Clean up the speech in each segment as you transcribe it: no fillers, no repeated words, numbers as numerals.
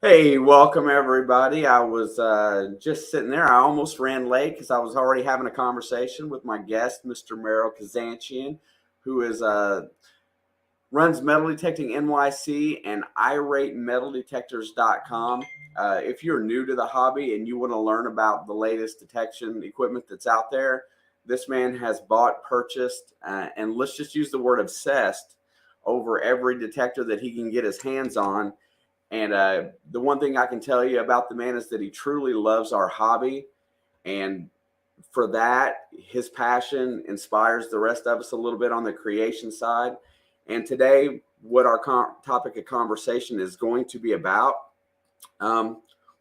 Hey, welcome everybody. I was just sitting there. I almost ran late because I was already having a conversation with my guest, Mr. Merrill Kazanchian, who is runs Metal Detecting NYC and iratemetaldetectors.com. If you're new to the hobby and you want to learn about the latest detection equipment that's out there, this man has bought, purchased, and let's just use the word obsessed over every detector that he can get his hands on. And the one thing I can tell you about the man is that he truly loves our hobby. And for that, his passion inspires the rest of us a little bit on the creation side. And today, what our topic of conversation is going to be about,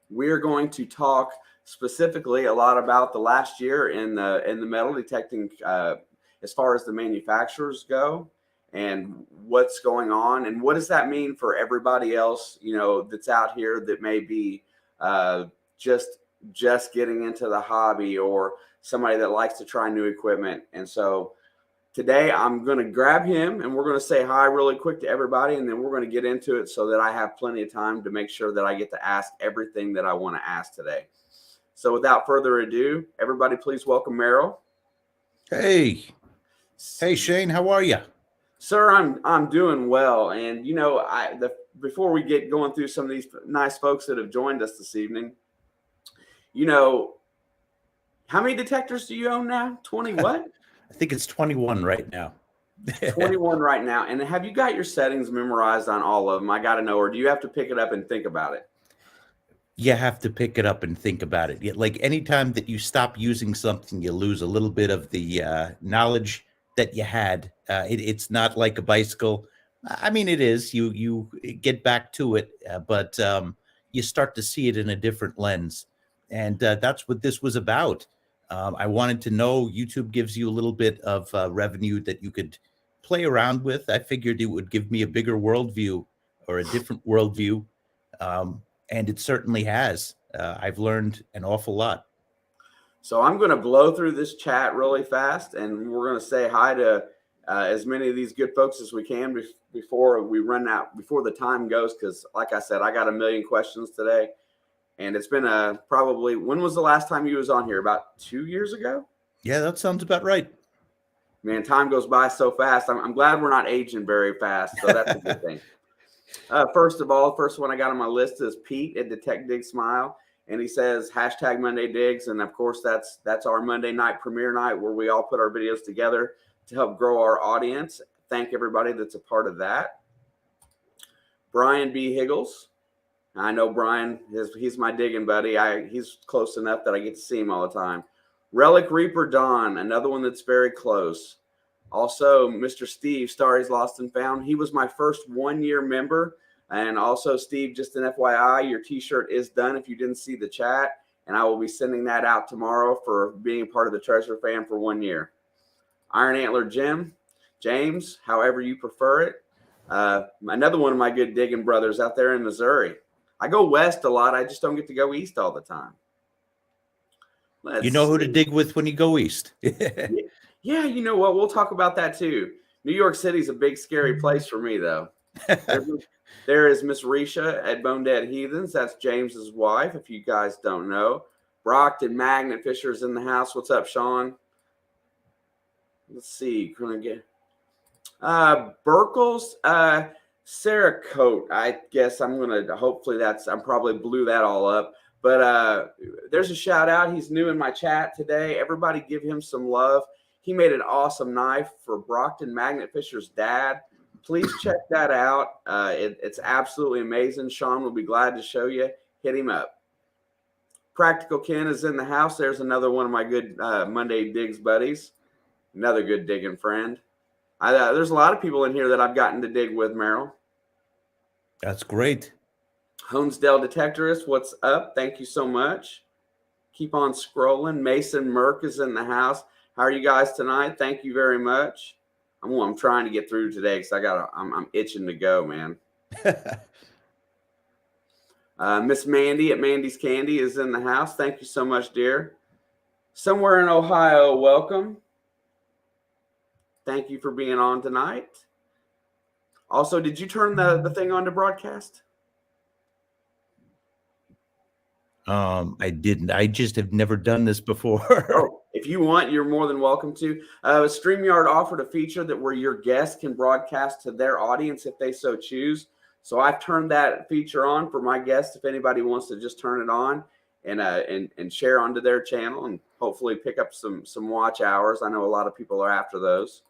we're going to talk specifically a lot about the last year in the metal detecting as far as the manufacturers go, and what's going on, and what does that mean for everybody else, that's out here that may be just getting into the hobby, or somebody that likes to try new equipment. And so today I'm going to grab him and we're going to say hi really quick to everybody, and then we're going to get into it so that I have plenty of time to make sure that I get to ask everything that I want to ask today. So without further ado, everybody please welcome Merrill. Hey Shane, how are you? Sir, I'm doing well. And before we get going through some of these nice folks that have joined us this evening, how many detectors do you own now? 20 what? I think it's 21 right now. 21 right now. And have you got your settings memorized on all of them? I got to know, or do you have to pick it up and think about it? You have to pick it up and think about it. Like anytime that you stop using something, you lose a little bit of the knowledge that you had. It's not like a bicycle. I mean, it is. You get back to it, but you start to see it in a different lens. And that's what this was about. I wanted to know, YouTube gives you a little bit of revenue that you could play around with. I figured it would give me a bigger worldview, or a different worldview. And it certainly has. I've learned an awful lot. So I'm going to blow through this chat really fast, and we're going to say hi to as many of these good folks as we can before we run out, before the time goes, because like I said, I got a million questions today. And it's been probably, when was the last time you was on here? About 2 years ago? Yeah, that sounds about right. Man, time goes by so fast. I'm glad we're not aging very fast, so that's a good thing. First of all, the first one I got on my list is Pete at Detect Dig Smile, and he says hashtag Monday Digs, and of course that's our Monday night premiere night where we all put our videos together to help grow our audience. Thank everybody that's a part of that. Brian B. Higgles. I know Brian, he's my digging buddy. He's close enough that I get to see him all the time. Relic Reaper Don, another one that's very close. Also, Mr. Steve, Stories Lost and Found. He was my first 1-year member. And also, Steve, just an FYI, your t-shirt is done if you didn't see the chat. And I will be sending that out tomorrow for being part of the Treasure Fam for 1 year. Iron Antler James, however you prefer it. Another one of my good digging brothers out there in Missouri. I go west a lot. I just don't get to go east all the time. You know who to dig with when you go east. Yeah, you know what? We'll talk about that too. New York City's a big, scary place for me, though. There is Miss Risha at Bone Dead Heathens. That's James's wife, if you guys don't know. Brockton Magnet Fisher's in the house. What's up, Sean? Let's see. Gonna get Burkles. Sarah Coat, I guess I'm going to, hopefully I'm probably blew that all up. But there's a shout out. He's new in my chat today. Everybody give him some love. He made an awesome knife for Brockton Magnet Fisher's dad. Please check that out. It's absolutely amazing. Sean will be glad to show you. Hit him up. Practical Ken is in the house. There's another one of my good Monday Digs buddies. Another good digging friend. There's a lot of people in here that I've gotten to dig with, Merrill. That's great. Honesdale Detectorist, what's up? Thank you so much. Keep on scrolling. Mason Merck is in the house. How are you guys tonight? Thank you very much. I'm trying to get through today because I'm itching to go, man. Miss Mandy at Mandy's Candy is in the house. Thank you so much, dear. Somewhere in Ohio, welcome. Thank you for being on tonight. Also, did you turn the thing on to broadcast? I didn't. I just have never done this before. Oh, if you want, you're more than welcome to. StreamYard offered a feature that where your guests can broadcast to their audience if they so choose. So I've turned that feature on for my guests. If anybody wants to just turn it on and share onto their channel and hopefully pick up some watch hours. I know a lot of people are after those.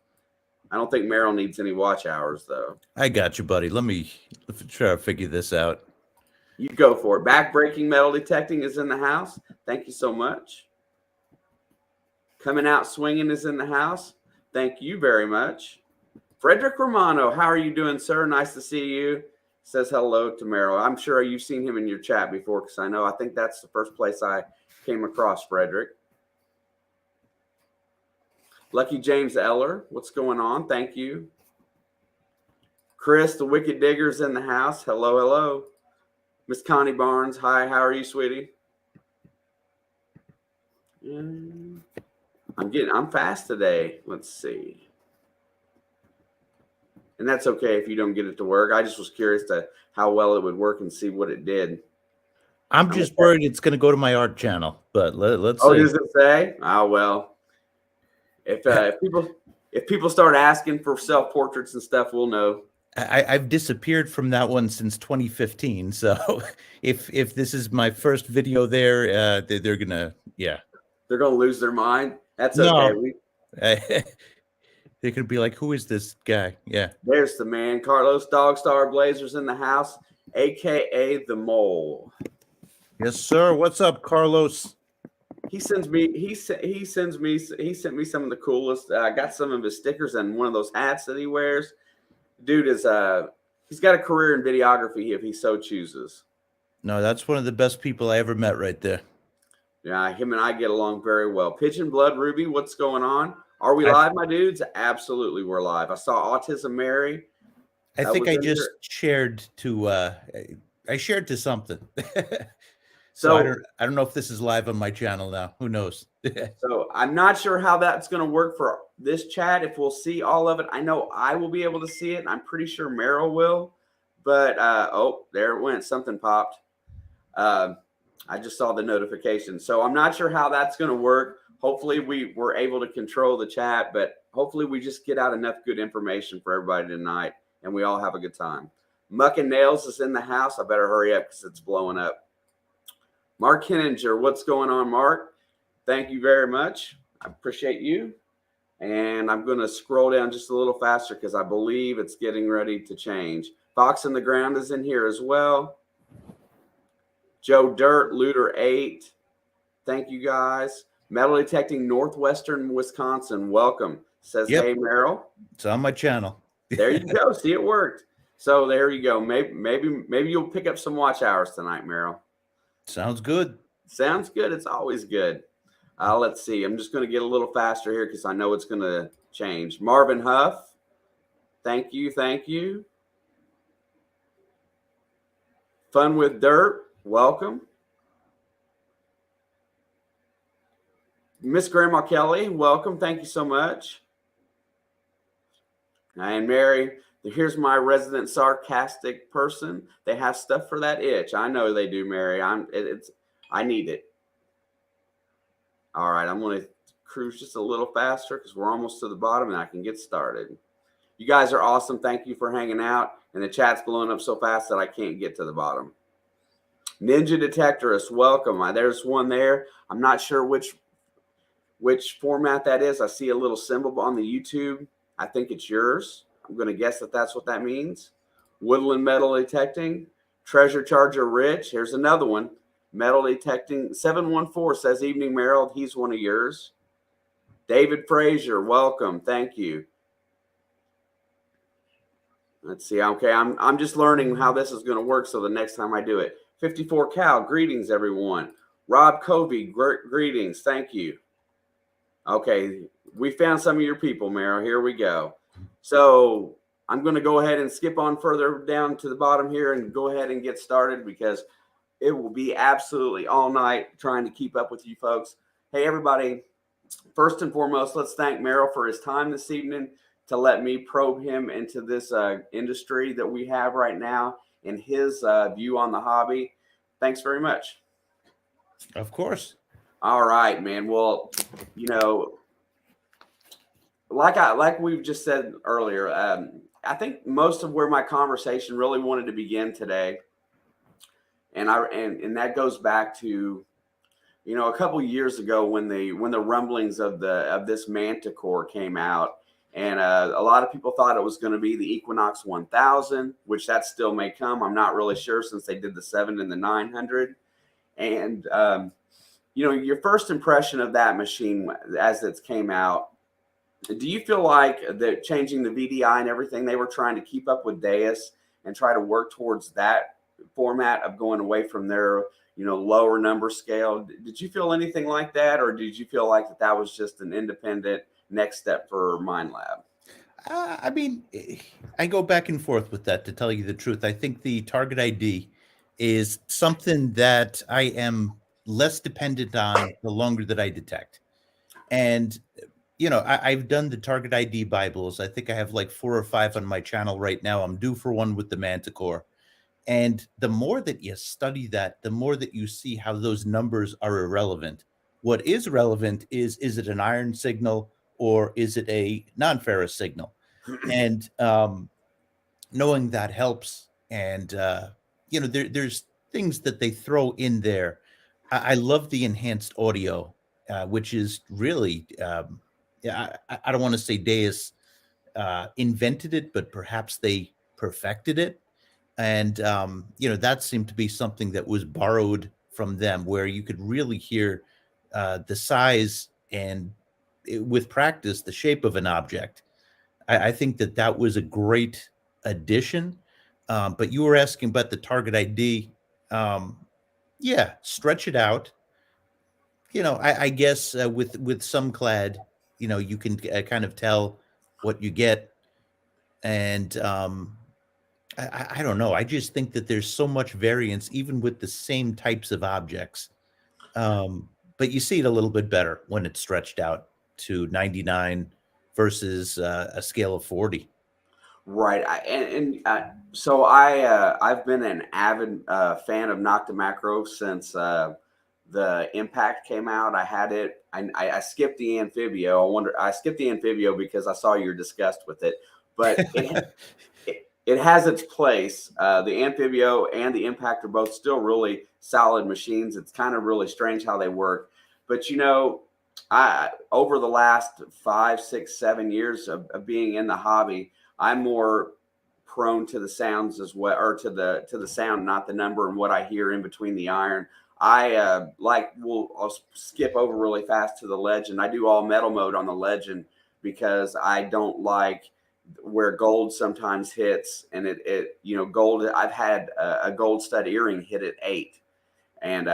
I don't think Merrill needs any watch hours though. I got you, buddy. Let me try to figure this out. You go for it. Backbreaking Metal Detecting is in the house. Thank you so much. Coming Out Swinging is in the house. Thank you very much. Frederick Romano, how are you doing, sir? Nice to see you. Says hello to Merrill. I'm sure you've seen him in your chat before because I think that's the first place I came across Frederick. Lucky James Eller, what's going on? Thank you. Chris, the Wicked Digger's in the house. Hello, hello. Miss Connie Barnes, hi. How are you, sweetie? I'm fast today. Let's see. And that's okay if you don't get it to work. I just was curious to how well it would work and see what it did. I'm just worried it's going to go to my art channel, but let's see. Oh, does it say? Oh, well. If people start asking for self-portraits and stuff, we'll know. I've disappeared from that one since 2015. So if this is my first video there, they're gonna they're gonna lose their mind. That's no. okay. They're gonna be like, who is this guy? Yeah. There's the man, Carlos Dogstar Blazers in the house, aka the Mole. Yes, sir. What's up, Carlos? He sent me some of the coolest. I got some of his stickers and one of those hats that he wears. Dude is he's got a career in videography if he so chooses. No, that's one of the best people I ever met right there. Yeah, him and I get along very well. Pigeon Blood Ruby, what's going on? Are we live, my dudes? Absolutely, we're live. I saw Autism Mary. I think I just shared to I shared to something. So I don't know if this is live on my channel now. Who knows? So I'm not sure how that's going to work for this chat. If we'll see all of it, I know I will be able to see it. And I'm pretty sure Merrill will. But oh, there it went. Something popped. I just saw the notification. So I'm not sure how that's going to work. Hopefully we were able to control the chat, but hopefully we just get out enough good information for everybody tonight and we all have a good time. Muck and Nails is in the house. I better hurry up because it's blowing up. Mark Henninger, what's going on, Mark? Thank you very much. I appreciate you. And I'm going to scroll down just a little faster because I believe it's getting ready to change. Fox in the Ground is in here as well. Joe Dirt, Looter 8. Thank you, guys. Metal Detecting Northwestern Wisconsin. Welcome. Says, yep. Hey, Merrill. It's on my channel. There you go. See, it worked. So there you go. Maybe you'll pick up some watch hours tonight, Merrill. Sounds good. Sounds good. It's always good. Let's see. I'm just going to get a little faster here because I know it's going to change. Marvin Huff. Thank you. Thank you. Fun with Dirt. Welcome. Miss Grandma Kelly. Welcome. Thank you so much. And Mary, here's my resident sarcastic person. They have stuff for that itch. I know they do, Mary. I need it. All right, I'm going to cruise just a little faster because we're almost to the bottom and I can get started. You guys are awesome. Thank you for hanging out. And the chat's blowing up so fast that I can't get to the bottom. Ninja Detectorist, welcome. There's one there. I'm not sure which format that is. I see a little symbol on the YouTube. I think it's yours. I'm going to guess that that's what that means. Woodland Metal Detecting. Treasure Charger Rich. Here's another one. Metal Detecting 714 says, evening, Merrill. He's one of yours. David Frazier, welcome. Thank you. Let's see. Okay, I'm just learning how this is going to work so the next time I do it. 54 Cal, greetings, everyone. Rob Covey, greetings. Thank you. Okay, we found some of your people, Merrill. Here we go. So I'm going to go ahead and skip on further down to the bottom here and go ahead and get started because it will be absolutely all night trying to keep up with you folks. Hey, everybody, first and foremost, let's thank Merrill for his time this evening to let me probe him into this industry that we have right now and his view on the hobby. Thanks very much. Of course. All right, man. Well, you know, like we've just said earlier, I think most of where my conversation really wanted to begin today, and that goes back to, you know, a couple years ago when the rumblings of this Manticore came out, and a lot of people thought it was going to be the Equinox 1000, which that still may come. I'm not really sure since they did the 7 and the 900, and you know, your first impression of that machine as it came out. Do you feel like that changing the VDI and everything, they were trying to keep up with Deus and try to work towards that format of going away from their, you know, lower number scale? Did you feel anything like that, or did you feel like that was just an independent next step for minelab? I mean, I go back and forth with that, to tell you the truth. I think the target ID is something that I am less dependent on the longer that I detect. And, you know, I've done the target ID Bibles. I think I have like 4 or 5 on my channel right now. I'm due for one with the Manticore. And the more that you study that, the more that you see how those numbers are irrelevant. What is relevant is it an iron signal or is it a non-ferrous signal? And knowing that helps. And you know, there's things that they throw in there. I love the enhanced audio, which is really, yeah, I don't want to say Deus invented it, but perhaps they perfected it. And you know, that seemed to be something that was borrowed from them, where you could really hear the size and with practice the shape of an object. I think that that was a great addition. But you were asking about the target ID. Um, yeah, stretch it out. You know, I guess with some clad, you know, you can kind of tell what you get. And I don't know. I just think that there's so much variance, even with the same types of objects. But you see it a little bit better when it's stretched out to 99 versus a scale of 40. Right. So I've been an avid fan of Nocta Macro since the Impact came out. I had it. I skipped the Amphibio. I skipped the Amphibio because I saw your disgust with it, but it has its place. The Amphibio and the Impact are both still really solid machines. It's kind of really strange how they work, but you know, I over the last 5, 6, 7 years of being in the hobby, I'm more prone to the sounds as well, or to the sound, not the number and what I hear in between the iron. I'll skip over really fast to the Legend. I do all metal mode on the Legend because I don't like where gold sometimes hits, and it you know, gold. I've had a gold stud earring hit at 8, and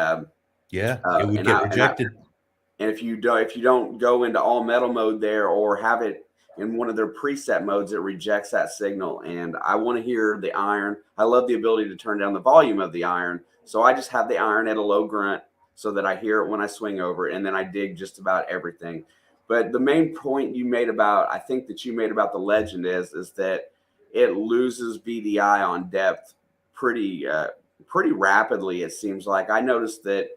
Yeah, it would and get I rejected. and if you don't go into all metal mode there or have it in one of their preset modes, it rejects that signal. And I want to hear the iron. I love the ability to turn down the volume of the iron. So I just have the iron at a low grunt so that I hear it when I swing over it. And then I dig just about everything. But the main point you made about, I think that you made about the Legend is that it loses BDI on depth pretty pretty rapidly. It seems like I noticed that,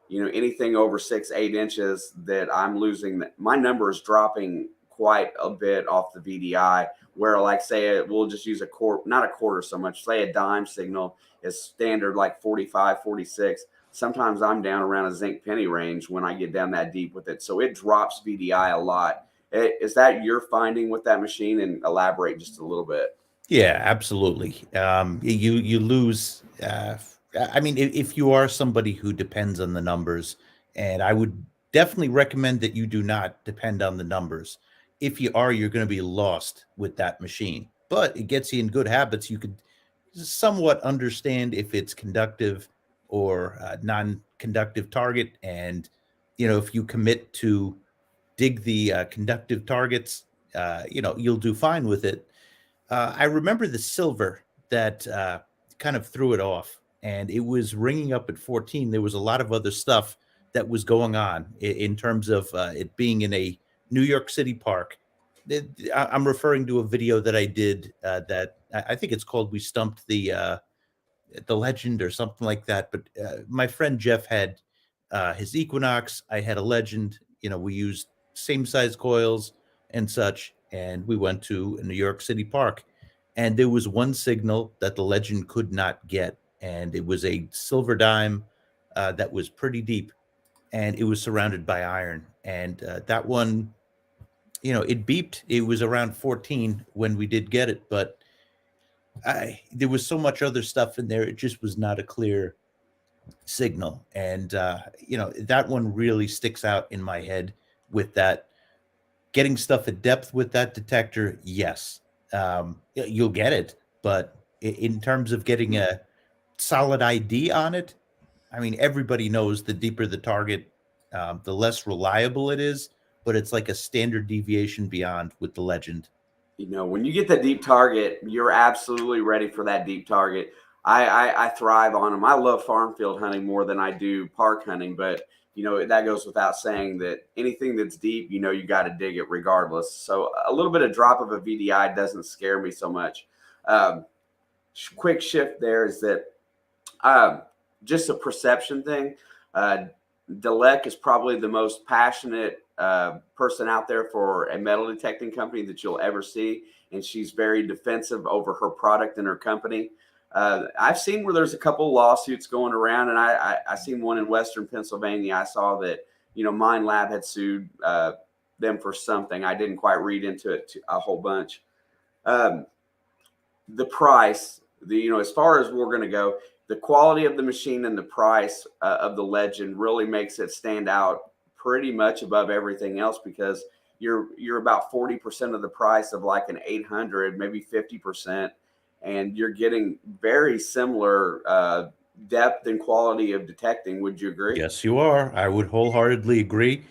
you know, anything over 6, 8 inches that I'm losing, my number is dropping quite a bit off the VDI. Where, like, say we'll just use not a quarter so much, say a dime signal is standard like 45, 46. Sometimes I'm down around a zinc penny range when I get down that deep with it. So it drops VDI a lot. Is that your finding with that machine? And elaborate just a little bit. Yeah, absolutely. You lose. I mean, if you are somebody who depends on the numbers, and I would definitely recommend that you do not depend on the numbers. If you are, you're going to be lost with that machine. But it gets you in good habits. You could somewhat understand if it's conductive or non-conductive target, and you know, if you commit to dig the conductive targets, you know, you'll do fine with it. I remember the silver that kind of threw it off, and it was ringing up at 14. There was a lot of other stuff that was going on in terms of it being in a New York City park. I'm referring to a video that I did that I think it's called "We Stumped the Legend" or something like that. But my friend Jeff had his Equinox. I had a Legend. We used same size coils and such, and we went to a New York City park, and there was one signal that the Legend could not get, and it was a silver dime that was pretty deep, and it was surrounded by iron, and that one, it beeped. It was around 14 when we did get it, but there was so much other stuff in there. It just was not a clear signal. And, that one really sticks out in my head with that. Getting stuff at depth with that detector, yes, you'll get it. But in terms of getting a solid ID on it, I mean, everybody knows the deeper the target, the less reliable it is. But it's like a standard deviation beyond with the Legend. When you get the deep target, you're absolutely ready for that deep target. I thrive on them. I love farm field hunting more than I do park hunting, but that goes without saying that anything that's deep, you got to dig it regardless. So a little bit of drop of a VDI doesn't scare me so much. Quick shift there is that just a perception thing. Delec is probably the most passionate person out there for a metal detecting company that you'll ever see, and she's very defensive over her product and her company. I've seen where there's a couple lawsuits going around, and I seen one in Western Pennsylvania. I saw that minelab had sued them for something. I didn't quite read into it a whole bunch. The price, as far as we're going to go, the quality of the machine and the price of the Legend really makes it stand out pretty much above everything else, because you're about 40% of the price of like an 800, maybe 50%, and you're getting very similar depth and quality of detecting. Would you agree? Yes, you are. I would wholeheartedly agree.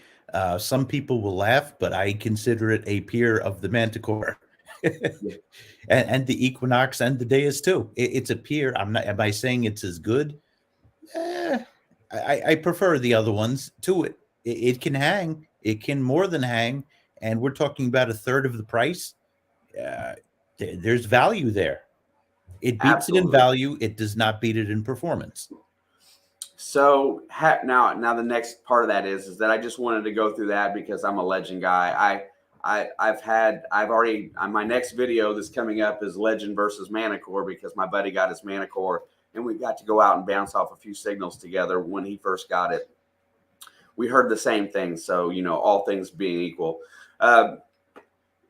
Some people will laugh, but I consider it a peer of the Manticore. Yeah. And the Equinox and the Deus too. It's a peer. I'm not. Am I saying it's as good? I prefer the other ones to it. It can hang. It can more than hang, and we're talking about a third of the price. There's value there. It beats it in Absolutely. value. It does not beat it in performance. So now the next part of that is that I just wanted to go through that because I'm a Legend guy. I've already on my next video that's coming up is Legend versus Manicore, because my buddy got his Manicore and we got to go out and bounce off a few signals together when he first got it. We heard the same thing. So, all things being equal,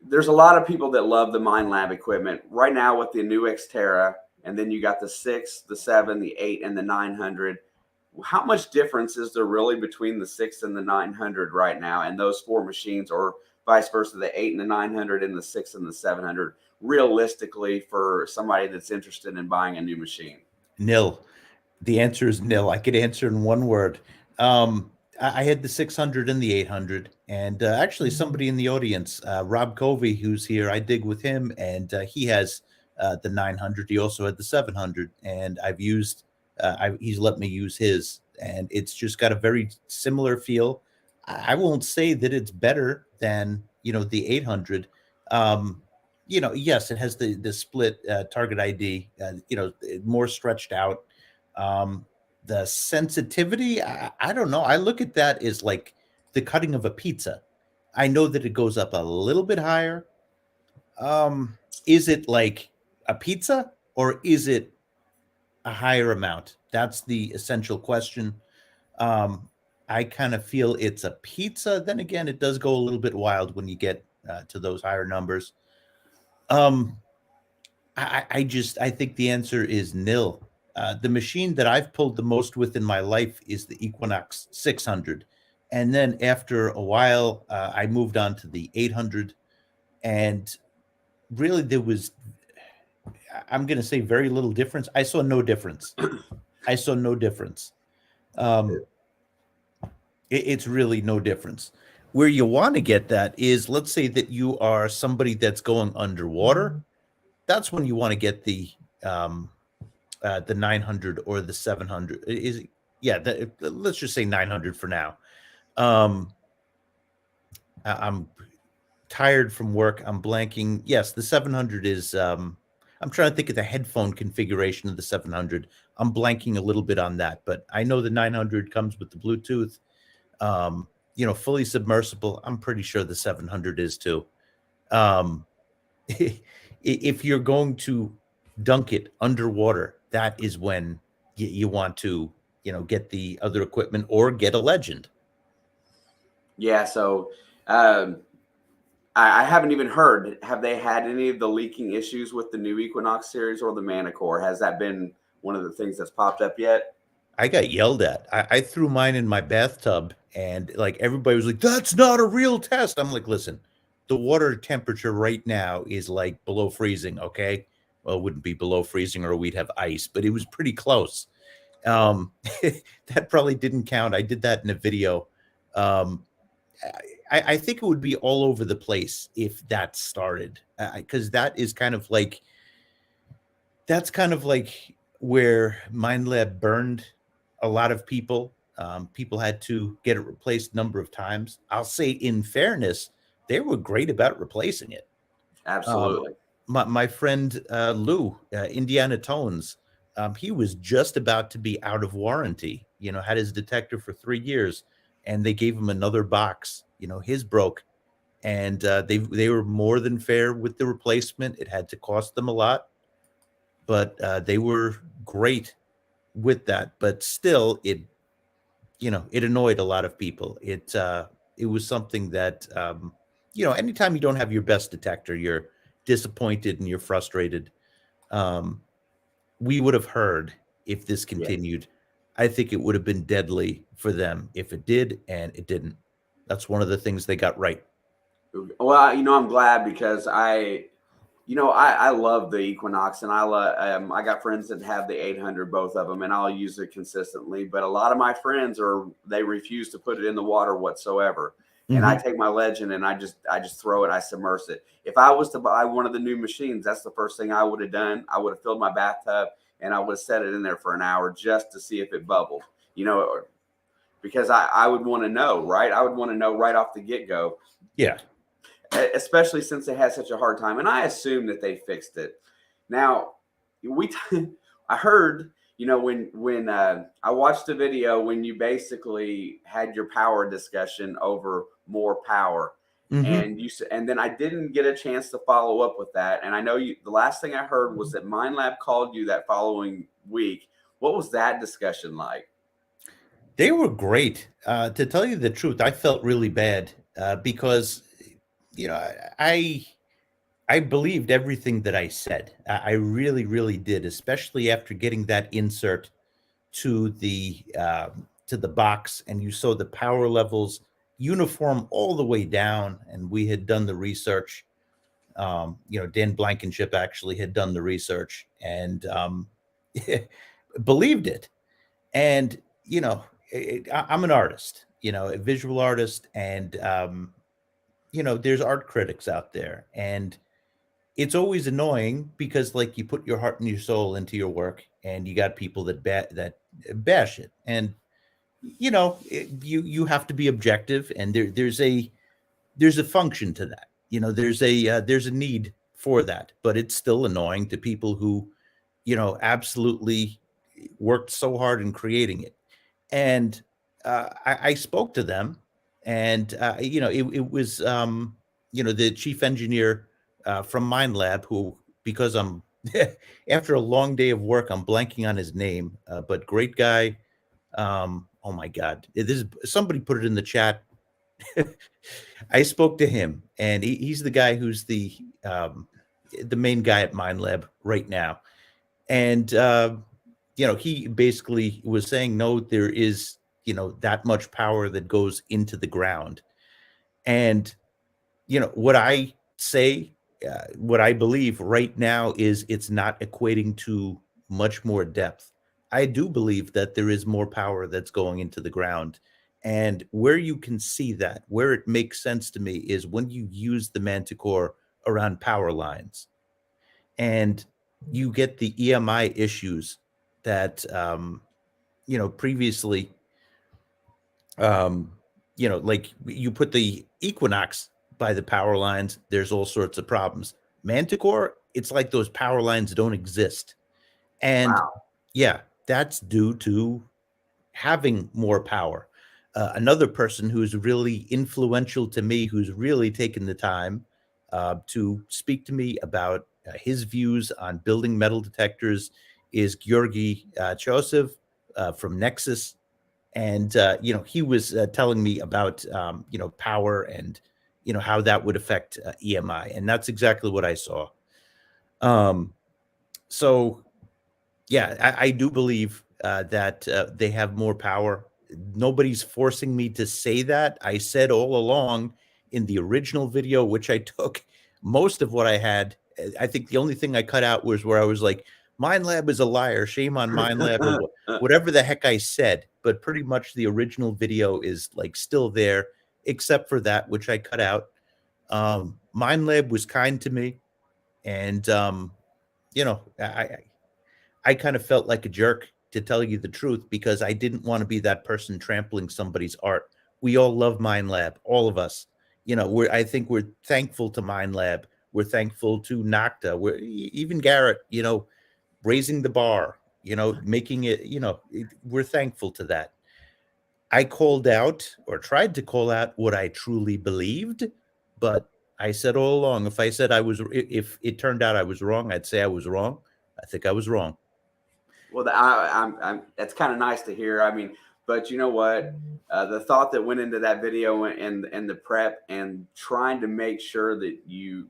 there's a lot of people that love the minelab equipment right now with the new Xterra, and then you got the 6, the 7, the 8, and the 900. How much difference is there really between the 6 and the 900 right now, and those 4 machines, or vice versa, the 8 and the 900 and the 6 and the 700, realistically, for somebody that's interested in buying a new machine? Nil. The answer is nil. I could answer in one word. I had the 600 and the 800, and actually somebody in the audience, Rob Covey, who's here, I dig with him, and he has the 900. He also had the 700, and he's let me use his, and it's just got a very similar feel. I won't say that it's better than the 800. Yes, it has the split target ID, more stretched out. The sensitivity, I don't know. I look at that as like the cutting of a pizza. I know that it goes up a little bit higher. Is it like a pizza, or is it a higher amount? That's the essential question. I kind of feel it's a pizza. Then again, it does go a little bit wild when you get to those higher numbers. I think the answer is nil. The machine that I've pulled the most with in my life is the Equinox 600. And then after a while, I moved on to the 800. And really, I'm going to say very little difference. I saw no difference. I saw no difference. It's really no difference. Where you want to get that is, let's say that you are somebody that's going underwater. That's when you want to get the 900 or the 700. Let's just say 900 for now. I'm tired from work. I'm blanking. Yes, the 700 is I'm trying to think of the headphone configuration of the 700. I'm blanking a little bit on that, but I know the 900 comes with the Bluetooth, fully submersible. I'm pretty sure the 700 is too. Um, if you're going to dunk it underwater, that is when you want to, get the other equipment or get a legend. Yeah. So I haven't even heard. Have they had any of the leaking issues with the new Equinox series or the Manicore? Has that been one of the things that's popped up yet? I got yelled at. I threw mine in my bathtub, and like everybody was like, "That's not a real test." I'm like, "Listen, the water temperature right now is like below freezing. Okay, well, it wouldn't be below freezing, or we'd have ice, but it was pretty close. Um, that probably didn't count. I did that in a video. Um, I think it would be all over the place if that started, because that's kind of like where minelab burned a lot of people. People had to get it replaced a number of times. I'll say, in fairness, they were great about replacing it. um, Absolutely. my friend Lou, Indiana Tones, he was just about to be out of warranty. Had his detector for 3 years, and they gave him another box. His broke, and they were more than fair with the replacement. It had to cost them a lot, but they were great with that. But still, it annoyed a lot of people. It was something that anytime you don't have your best detector, you're disappointed and you're frustrated. Um, we would have heard if this Yes. continued. I think it would have been deadly for them if it did, and it didn't. That's one of the things they got right. Well, I'm glad because I love the Equinox, and I got friends that have the 800, both of them, and I'll use it consistently. But a lot of my friends they refuse to put it in the water whatsoever. And I Hmm. take my Legend and I just throw it, I submerge it. If I was to buy one of the new machines, that's the first thing I would have done. I would have filled my bathtub and I would have set it in there for an hour just to see if it bubbled. Because I would want to know, right? I would want to know right off the get go, Yeah. especially since they had such a hard time. And I assume that they fixed it. Now, I heard, when I watched the video when you basically had your power discussion over more power, Hmm. and then I didn't get a chance to follow up with that. And I know the last thing I heard was that minelab called you that following week. What was that discussion like? They were great. To tell you the truth, I felt really bad because you know I I believed everything that I said. I really, really did, especially after getting that insert to the box, and you saw the power levels uniform all the way down. And we had done the research. Dan Blankenship actually had done the research and believed it. And I'm an artist, a visual artist, and there's art critics out there, and it's always annoying because like you put your heart and your soul into your work, and you got people that bash it. And you have to be objective, and there's a function to that. There's a need for that, but it's still annoying to people who absolutely worked so hard in creating it. And I spoke to them, and it was the chief engineer from minelab, who, because I'm after a long day of work, I'm blanking on his name, but great guy. Oh my god, this is, somebody put it in the chat. I spoke to him, and he's the guy who's the main guy at minelab right now. And he basically was saying, no, there is that much power that goes into the ground. And what I say, what I believe right now is it's not equating to much more depth. I do believe that there is more power that's going into the ground. And where you can see that, where it makes sense to me, is when you use the manticore around power lines, and you get the EMI issues that previously, like you put the Equinox by the power lines, there's all sorts of problems. Manticore, it's like those power lines don't exist. And Wow. yeah, that's due to having more power. Another person who's really influential to me, who's really taken the time to speak to me about his views on building metal detectors, is Georgi Chosev from Nexus. And he was telling me about power and how that would affect EMI, and that's exactly what I saw. Um, so yeah, I do believe that they have more power. Nobody's forcing me to say that. I said all along in the original video, which I took most of what I had. I think the only thing I cut out was where I was like, "Minelab is a liar. Shame on Minelab," or whatever the heck I said. But pretty much the original video is like still there, except for that, which I cut out. Minelab was kind to me, and I kind of felt like a jerk, to tell you the truth, because I didn't want to be that person trampling somebody's art. We all love minelab, all of us. I think we're thankful to minelab. We're thankful to Nocta. Even Garrett, raising the bar, making it, we're thankful to that. I called out, or tried to call out, what I truly believed, but I said all along, if it turned out I was wrong, I'd say I was wrong. I think I was wrong. Well, that's kind of nice to hear. I mean, but you know what? The thought that went into that video and the prep and trying to make sure that you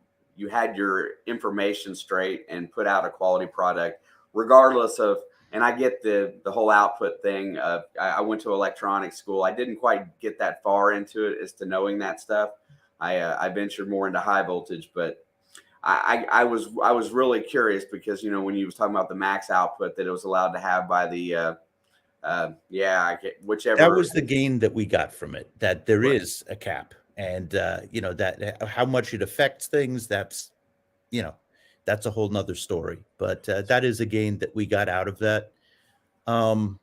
had your information straight and put out a quality product, regardless of. And I get the whole output thing. I went to electronics school. I didn't quite get that far into it as to knowing that stuff. I ventured more into high voltage, but I was really curious because when you was talking about the max output that it was allowed to have by the yeah, I get That whichever. was the gain that we got from it, that there is a cap, and that how much it affects things, you know that's a whole nother story. But that is a gain that we got out of that. um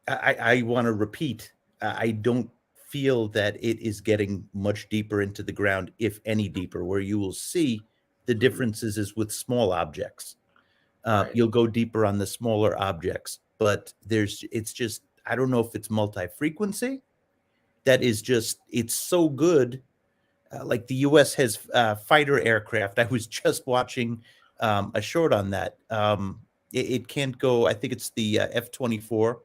I want to repeat, I don't feel that it is getting much deeper into the ground, if any deeper. Where you will see the Mhm. differences is with small objects. Right. You'll go deeper on the smaller objects, but it's just, I don't know if it's multi-frequency that is just, it's so good. Like the US has fighter aircraft. I was just watching a short on that. It can't go, I think it's the F-24.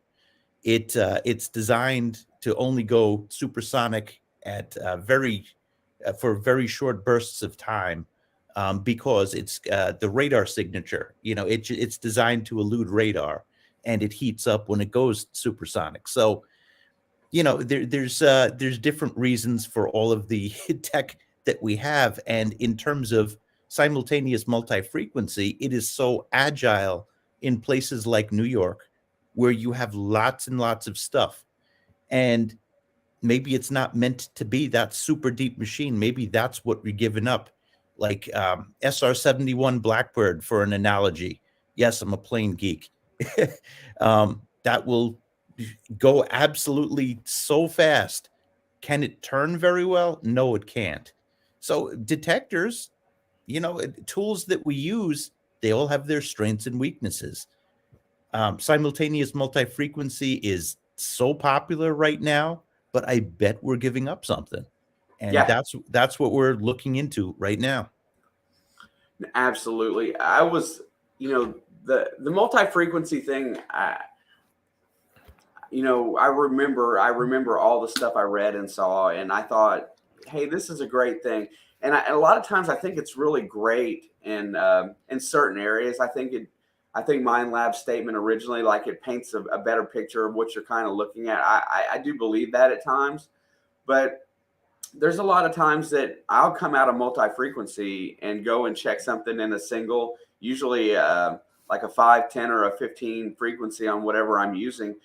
It's designed to only go supersonic at for very short bursts of time, because it's the radar signature. It's designed to elude radar, and it heats up when it goes supersonic. So there's different reasons for all of the tech that we have, and in terms of simultaneous multi-frequency, it is so agile in places like New York, where you have lots and lots of stuff. And maybe it's not meant to be that super deep machine. Maybe that's what we're giving up. Like SR-71 Blackbird, for an analogy. Yes, I'm a plane geek. That will go absolutely so fast. Can it turn very well? No, it can't. So detectors, tools that we use, they all have their strengths and weaknesses. Simultaneous multi-frequency is so popular right now, but I bet we're giving up something. And Yeah, that's what we're looking into right now. absolutely. I was, the multi-frequency thing. I remember all the stuff I read and saw, and I thought, hey, this is a great thing. And a lot of times I think it's really great in certain areas. I think Mind Lab's statement originally, like, it paints a better picture of what you're kind of looking at. I do believe that at times, but there's a lot of times that I'll come out of multi-frequency and go and check something in a single, usually like a 5, 10, or a 15 frequency on whatever I'm using.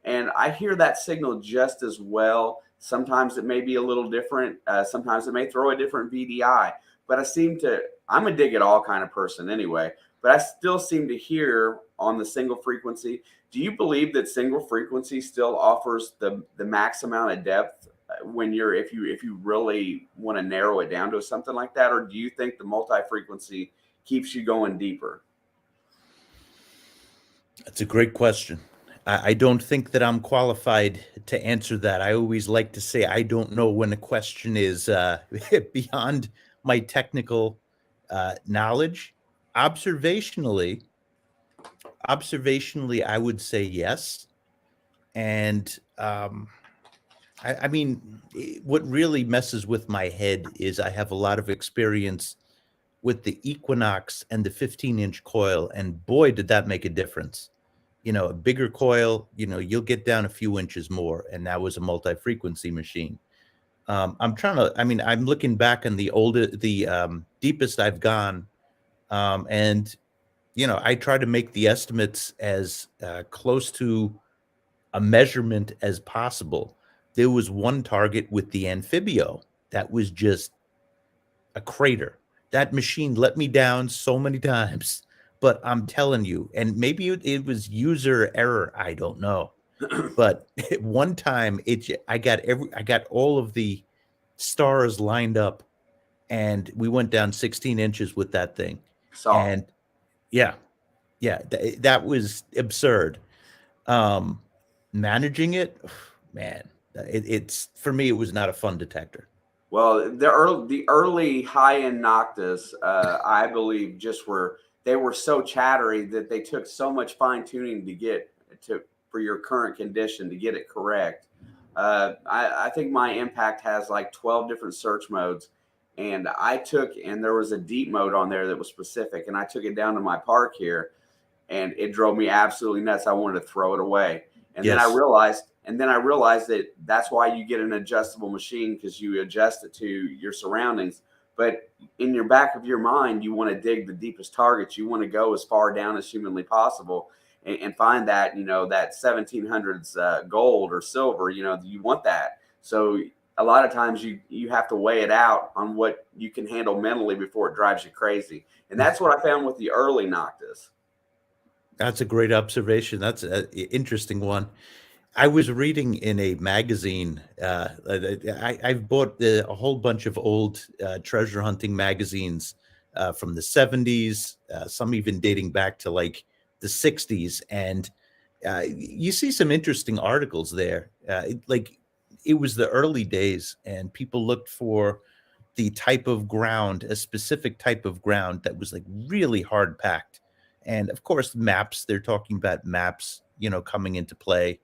And I hear that signal just as well. Sometimes it may be a little different. Sometimes it may throw a different VDI, but I'm a dig it all kind of person anyway, but I still seem to hear on the single frequency. Do you believe that single frequency still offers the max amount of depth when if you really want to narrow it down to something like that, or do you think the multi-frequency keeps you going deeper? That's a great question. I don't think that I'm qualified to answer that. I always like to say I don't know when a question is beyond my technical knowledge. Observationally, observationally, I would say yes. And I mean, what really messes with my head is I have a lot of experience with the Equinox and the 15-inch coil, and boy, did that make a difference. You know, a bigger coil, you know, you'll get down a few inches more, and that was a multi-frequency machine. I'm trying to, I mean, I'm looking back on the deepest I've gone, and you know, I try to make the estimates as close to a measurement as possible. There was one target with the Amphibio that was just a crater. That machine let me down so many times, but I'm telling you, and maybe it was user error, I don't know. But one time I got all of the stars lined up, and we went down 16 inches with that thing. Solid. And yeah, yeah, that was absurd. Um, Managing it, man, it's for me, it was not a fun detector. Well, the early high end Noctis, I believe, they were so chattery that they took so much fine tuning to get to for your current condition to get it correct. I think my Impact has like 12 different search modes, and there was a deep mode on there that was specific, and I took it down to my park here, and it drove me absolutely nuts. I wanted to throw it away. And Yes. then I realized that that's why you get an adjustable machine, because you adjust it to your surroundings. But in your back of your mind, you want to dig the deepest targets. You want to go as far down as humanly possible and find that, that 1700s gold or silver, you want that. So a lot of times you have to weigh it out on what you can handle mentally before it drives you crazy. And that's what I found with the early Noctis. That's a great observation. That's an interesting one. I was reading in a magazine. I've bought a whole bunch of old treasure hunting magazines from the 70s, some even dating back to like the 60s. And you see some interesting articles there. It was the early days, and people looked for the type of ground, a specific type of ground that was like really hard packed. And of course, maps, they're talking about maps, you know, coming into play.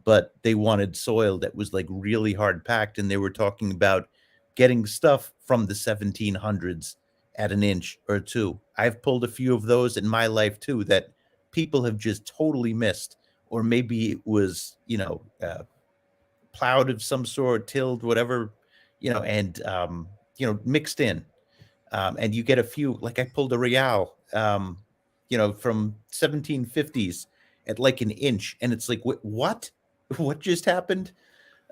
But they wanted soil that was like really hard packed. And they were talking about getting stuff from the 1700s at an inch or two. I've pulled a few of those in my life too that people have just totally missed. Or maybe it was, plowed of some sort, tilled, whatever, and mixed in. And you get a few, like I pulled a Real, from 1750s at like an inch, and it's like, what? What just happened?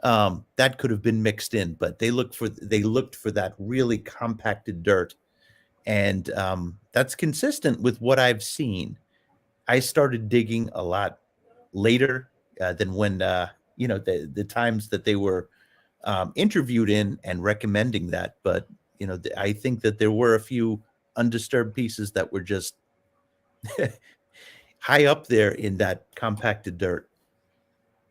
That could have been mixed in, but they looked for that really compacted dirt, and that's consistent with what I've seen. I started digging a lot later than when the times that they were interviewed in and recommending that. But I think that there were a few undisturbed pieces that were just high up there in that compacted dirt.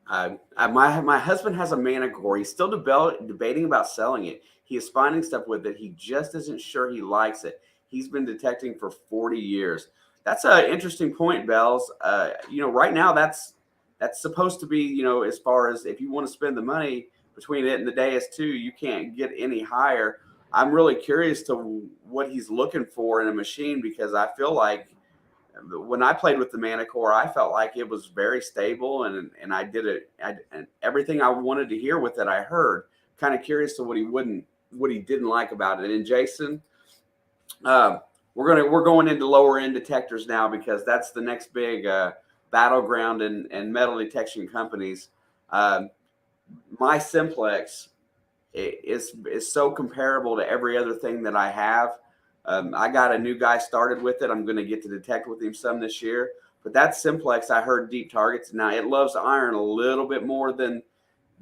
My husband has a Manicore. He's still debating about selling it. He is finding stuff with it. He just isn't sure he likes it. He's been detecting for 40 years. That's an interesting point, Bells. Right now that's supposed to be, as far as if you want to spend the money between it and the Deus 2, you can't get any higher. I'm really curious to what he's looking for in a machine, because I feel like when I played with the Manicore, I felt like it was very stable, and I did it. And everything I wanted to hear with it, I heard. Kind of curious to what he didn't like about it. And Jason, we're going into lower end detectors now, because that's the next big battleground and metal detection companies. My Simplex is so comparable to every other thing that I have. I got a new guy started with it. I'm going to get to detect with him some this year. But that Simplex, I heard deep targets. Now it loves iron a little bit more than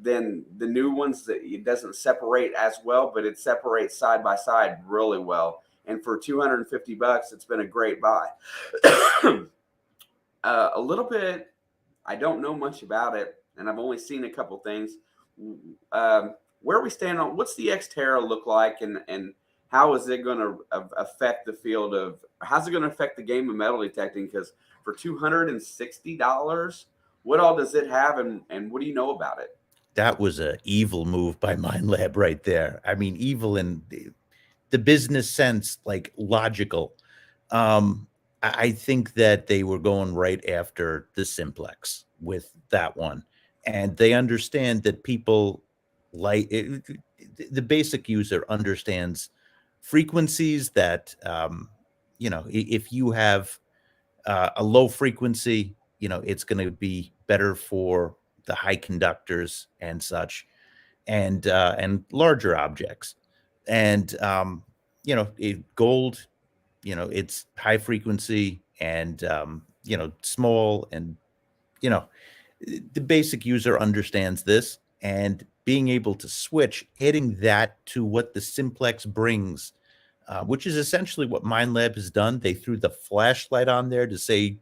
the new ones. That it doesn't separate as well, but it separates side by side really well. and for $250, it's been a great buy. A little bit, I don't know much about it, and I've only seen a couple things. Where we stand on what's the Xterra look like, and how is it going to affect the field of how's it going to affect the game of metal detecting? Because for $260, what all does it have, and what do you know about it? That was a evil move by minelab right there. I mean, evil in the business sense, like logical. I think that they were going right after the simplex with that one, and they understand that people like it, the basic user understands frequencies that if you have a low frequency, it's going to be better for the high conductors and such, and larger objects, and gold, it's high frequency, and small, and you know the basic user understands this, and being able to switch, hitting that to what the simplex brings, which is essentially what minelab has done. They threw the flashlight on there to say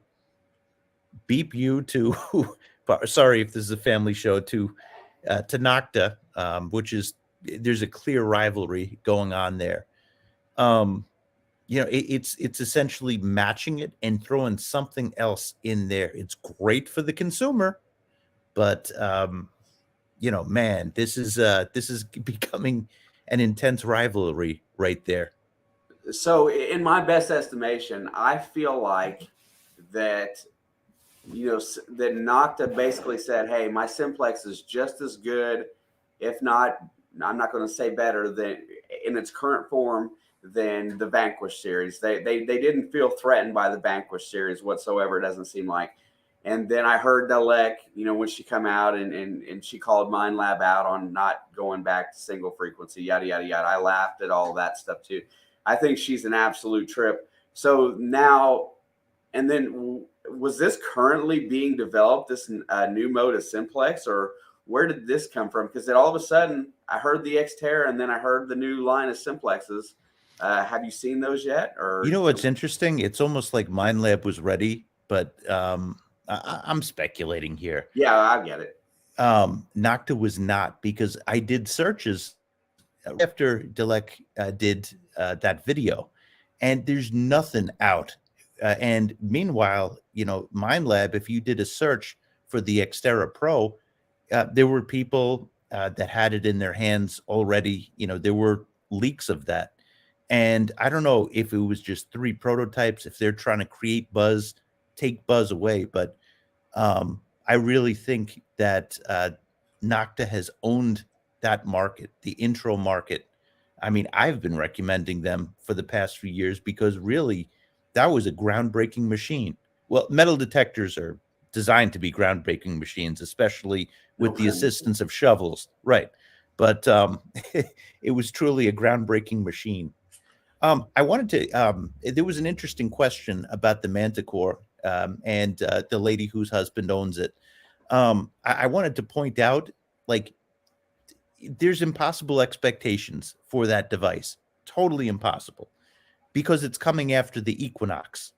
beep you to sorry if this is a family show, to Nocta, which is, there's a clear rivalry going on there. It's essentially matching it and throwing something else in there. It's great for the consumer, but man, this is becoming an intense rivalry right there. So, in my best estimation, I feel like that that Nocta basically said, "Hey, my simplex is just as good, if not, I'm not going to say better than in its current form than the Vanquish series. They didn't feel threatened by the Vanquish series whatsoever. It doesn't seem like." And then I heard Dalek, when she come out and she called minelab out on not going back to single frequency, yada yada yada. I laughed at all that stuff too. I think she's an absolute trip. So now, and then was this currently being developed, this new mode of simplex, or where did this come from? Because then all of a sudden I heard the Xterra, and then I heard the new line of simplexes. Have you seen those yet? Or what's interesting? It's almost like minelab was ready, but I'm speculating here. Yeah, I get it. Nocta was not, because I did searches after Dalek did that video, and there's nothing out. And meanwhile, minelab, if you did a search for the Xterra Pro, there were people that had it in their hands already. There were leaks of that. And I don't know if it was just 3 prototypes, if they're trying to create buzz, take buzz away. But I really think that Nocta has owned that market, the intro market. I mean, I've been recommending them for the past few years because really that was a groundbreaking machine. Well, metal detectors are designed to be groundbreaking machines, especially with the assistance of shovels. Right. But it was truly a groundbreaking machine. I wanted to, there was an interesting question about the Manticore and the lady whose husband owns it. I wanted to point out, like, there's impossible expectations for that device. Totally impossible, because it's coming after the Equinox.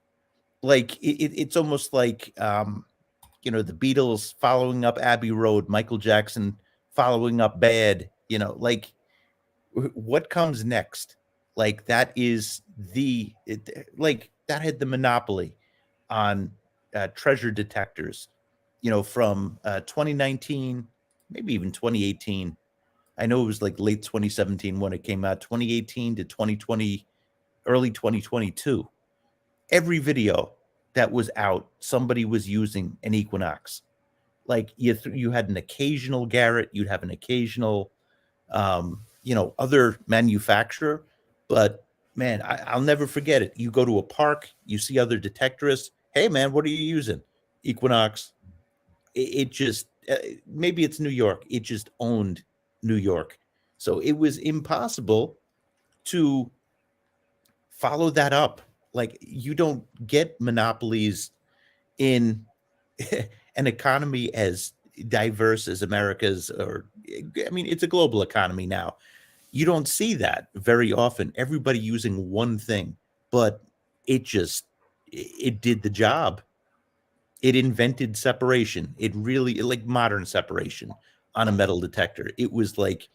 Like, it's almost like, the Beatles following up Abbey Road, Michael Jackson following up Bad, like, what comes next? Like, that is like, that had the monopoly on treasure detectors, from 2019, maybe even 2018. I know it was like late 2017 when it came out, 2018 to 2020, early 2022. Every video that was out, somebody was using an Equinox. Like, you had an occasional Garrett, you'd have an occasional, other manufacturer. But man, I'll never forget it. You go to a park, you see other detectorists. Hey, man, what are you using? Equinox. It just, maybe it's New York. It just owned New York. So it was impossible to follow that up. Like, you don't get monopolies in an economy as diverse as America's, or I mean, it's a global economy now. You don't see that very often. Everybody using one thing, but it did the job. It invented separation. It really, like modern separation on a metal detector. It was like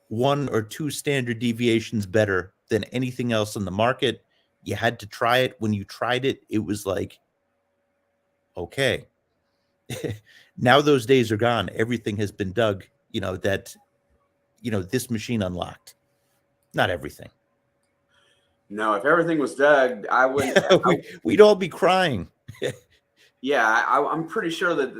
one or two standard deviations better than anything else on the market. You had to try it. When you tried it, it was like, okay. Now those days are gone. Everything has been dug, this machine unlocked. Not everything. No, if everything was dug, I wouldn't. We'd all be crying. Yeah, I'm pretty sure that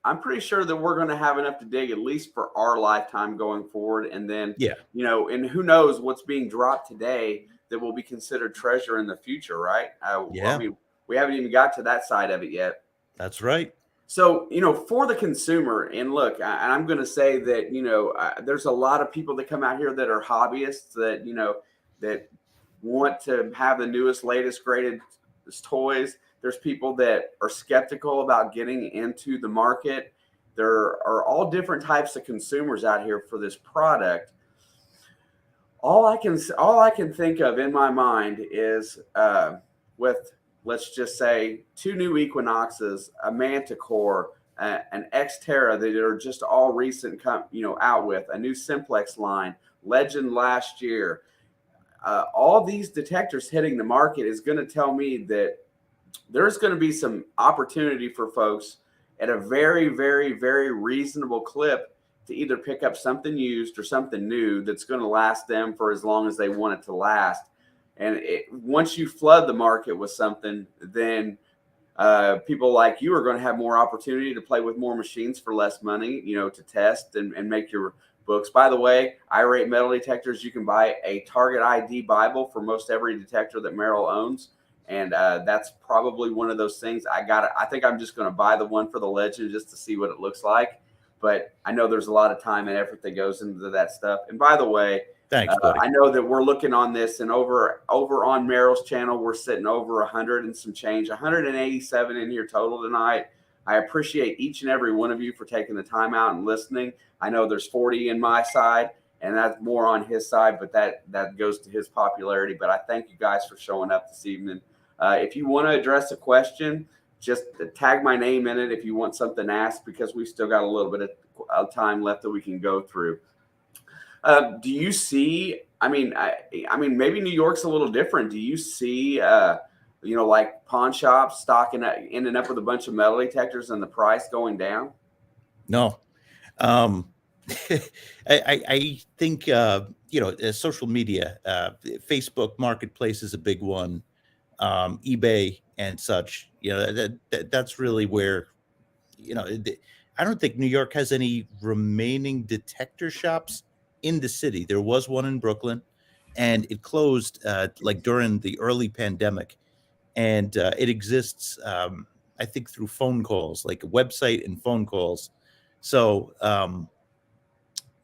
we're going to have enough to dig at least for our lifetime going forward, and then Yeah. and who knows what's being dropped today that will be considered treasure in the future, right? Yeah. I mean, we haven't even got to that side of it yet. That's right. So, for the consumer, and look, and I'm going to say that, there's a lot of people that come out here that are hobbyists that want to have the newest, latest, greatest toys. There's people that are skeptical about getting into the market. There are all different types of consumers out here for this product. All I can think of in my mind is with, let's just say, two new Equinoxes, a Manticore, an Xterra that are just all recent, out with a new Simplex line, Legend last year. All these detectors hitting the market is going to tell me that there's going to be some opportunity for folks at a very, very, very reasonable clip to either pick up something used or something new that's going to last them for as long as they want it to last. And once you flood the market with something, then people like you are going to have more opportunity to play with more machines for less money, to test and make your books. By the way, I rate metal detectors. You can buy a Target ID Bible for most every detector that Merrill owns. And that's probably one of those things. I think I'm just going to buy the one for the Legend just to see what it looks like. But I know there's a lot of time and effort that goes into that stuff. And by the way, thanks, buddy. I know that we're looking on this, and over on Merrill's channel, we're sitting over 100 and some change, 187 in here total tonight. I appreciate each and every one of you for taking the time out and listening. I know there's 40 in my side, and that's more on his side, but that goes to his popularity. But I thank you guys for showing up this evening. If you want to address a question, just tag my name in it if you want something asked, because we've still got a little bit of time left that we can go through. Do you see? I mean, maybe New York's a little different. Do you see, like pawn shops ending up with a bunch of metal detectors and the price going down? No. I think social media, Facebook Marketplace is a big one. eBay and such. That's really where, I don't think New York has any remaining detector shops in the city. There was one in Brooklyn, and it closed like during the early pandemic, and it exists, I think, through phone calls, like a website and phone calls. So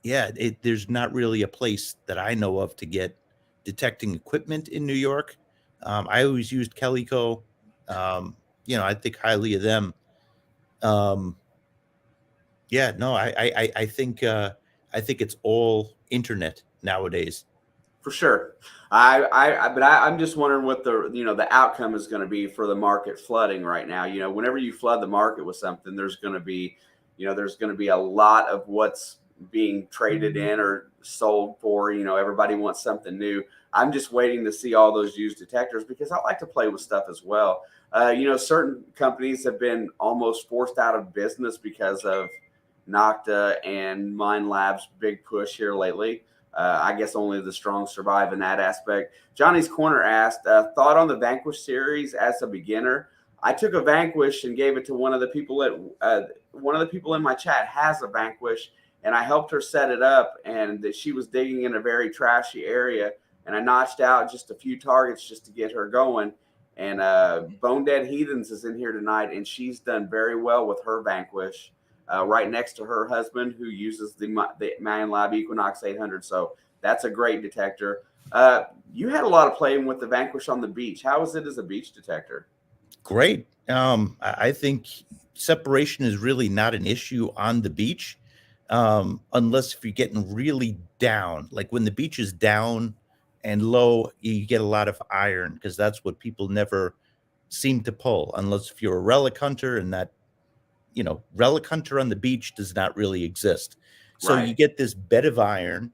there's not really a place that I know of to get detecting equipment in New York. I always used Calico. I think highly of them. I think it's all internet nowadays. For sure. I'm just wondering what the outcome is going to be for the market flooding right now. Whenever you flood the market with something, there's going to be a lot of what's being traded in or sold for. Everybody wants something new. I'm just waiting to see all those used detectors because I like to play with stuff as well. Certain companies have been almost forced out of business because of Nocta and minelab's big push here lately. I guess only the strong survive in that aspect. Johnny's Corner asked, thought on the Vanquish series as a beginner. I took a Vanquish and gave it to one of the people in my chat has a Vanquish, and I helped her set it up, and that she was digging in a very trashy area, and I notched out just a few targets just to get her going. And Bone Dead Heathens is in here tonight, and she's done very well with her Vanquish. Right next to her husband, who uses the minelab Equinox 800. So that's a great detector. You had a lot of playing with the Vanquish on the beach. How is it as a beach detector? Great. I think separation is really not an issue on the beach. unless if you're getting really down, like when the beach is down and low, you get a lot of iron because that's what people never seem to pull, unless if you're a relic hunter, and that, relic hunter on the beach does not really exist. So you Right. get this bed of iron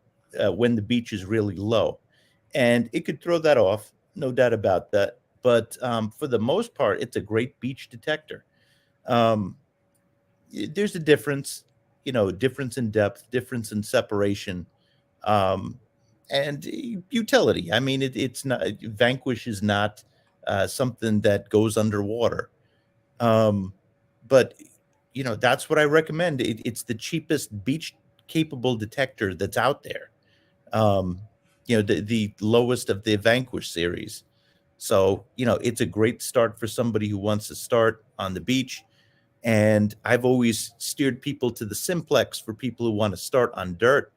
when the beach is really low, and it could throw that off, no doubt about that. But for the most part, it's a great beach detector. Um, there's a difference, difference in depth, difference in separation, um, and utility. I mean, it's not, Vanquish is not something that goes underwater. Um, but that's what I recommend. It's the cheapest beach capable detector that's out there. Um, the lowest of the Vanquish series. So, it's a great start for somebody who wants to start on the beach. And I've always steered people to the Simplex for people who want to start on dirt.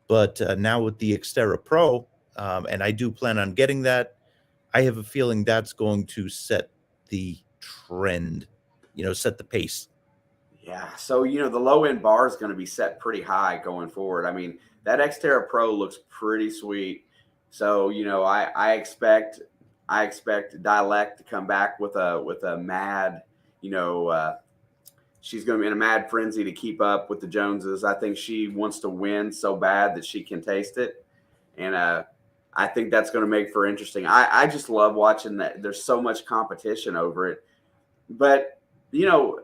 But now with the Xterra Pro, and I do plan on getting that, I have a feeling that's going to set the trend, set the pace. Yeah. So, the low end bar is going to be set pretty high going forward. I mean, that Xterra Pro looks pretty sweet. So, I expect Dialect to come back with a mad, you know, she's going to be in a mad frenzy to keep up with the Joneses. I think she wants to win so bad that she can taste it. And I think that's going to make for interesting. I just love watching that. There's so much competition over it. But, you know,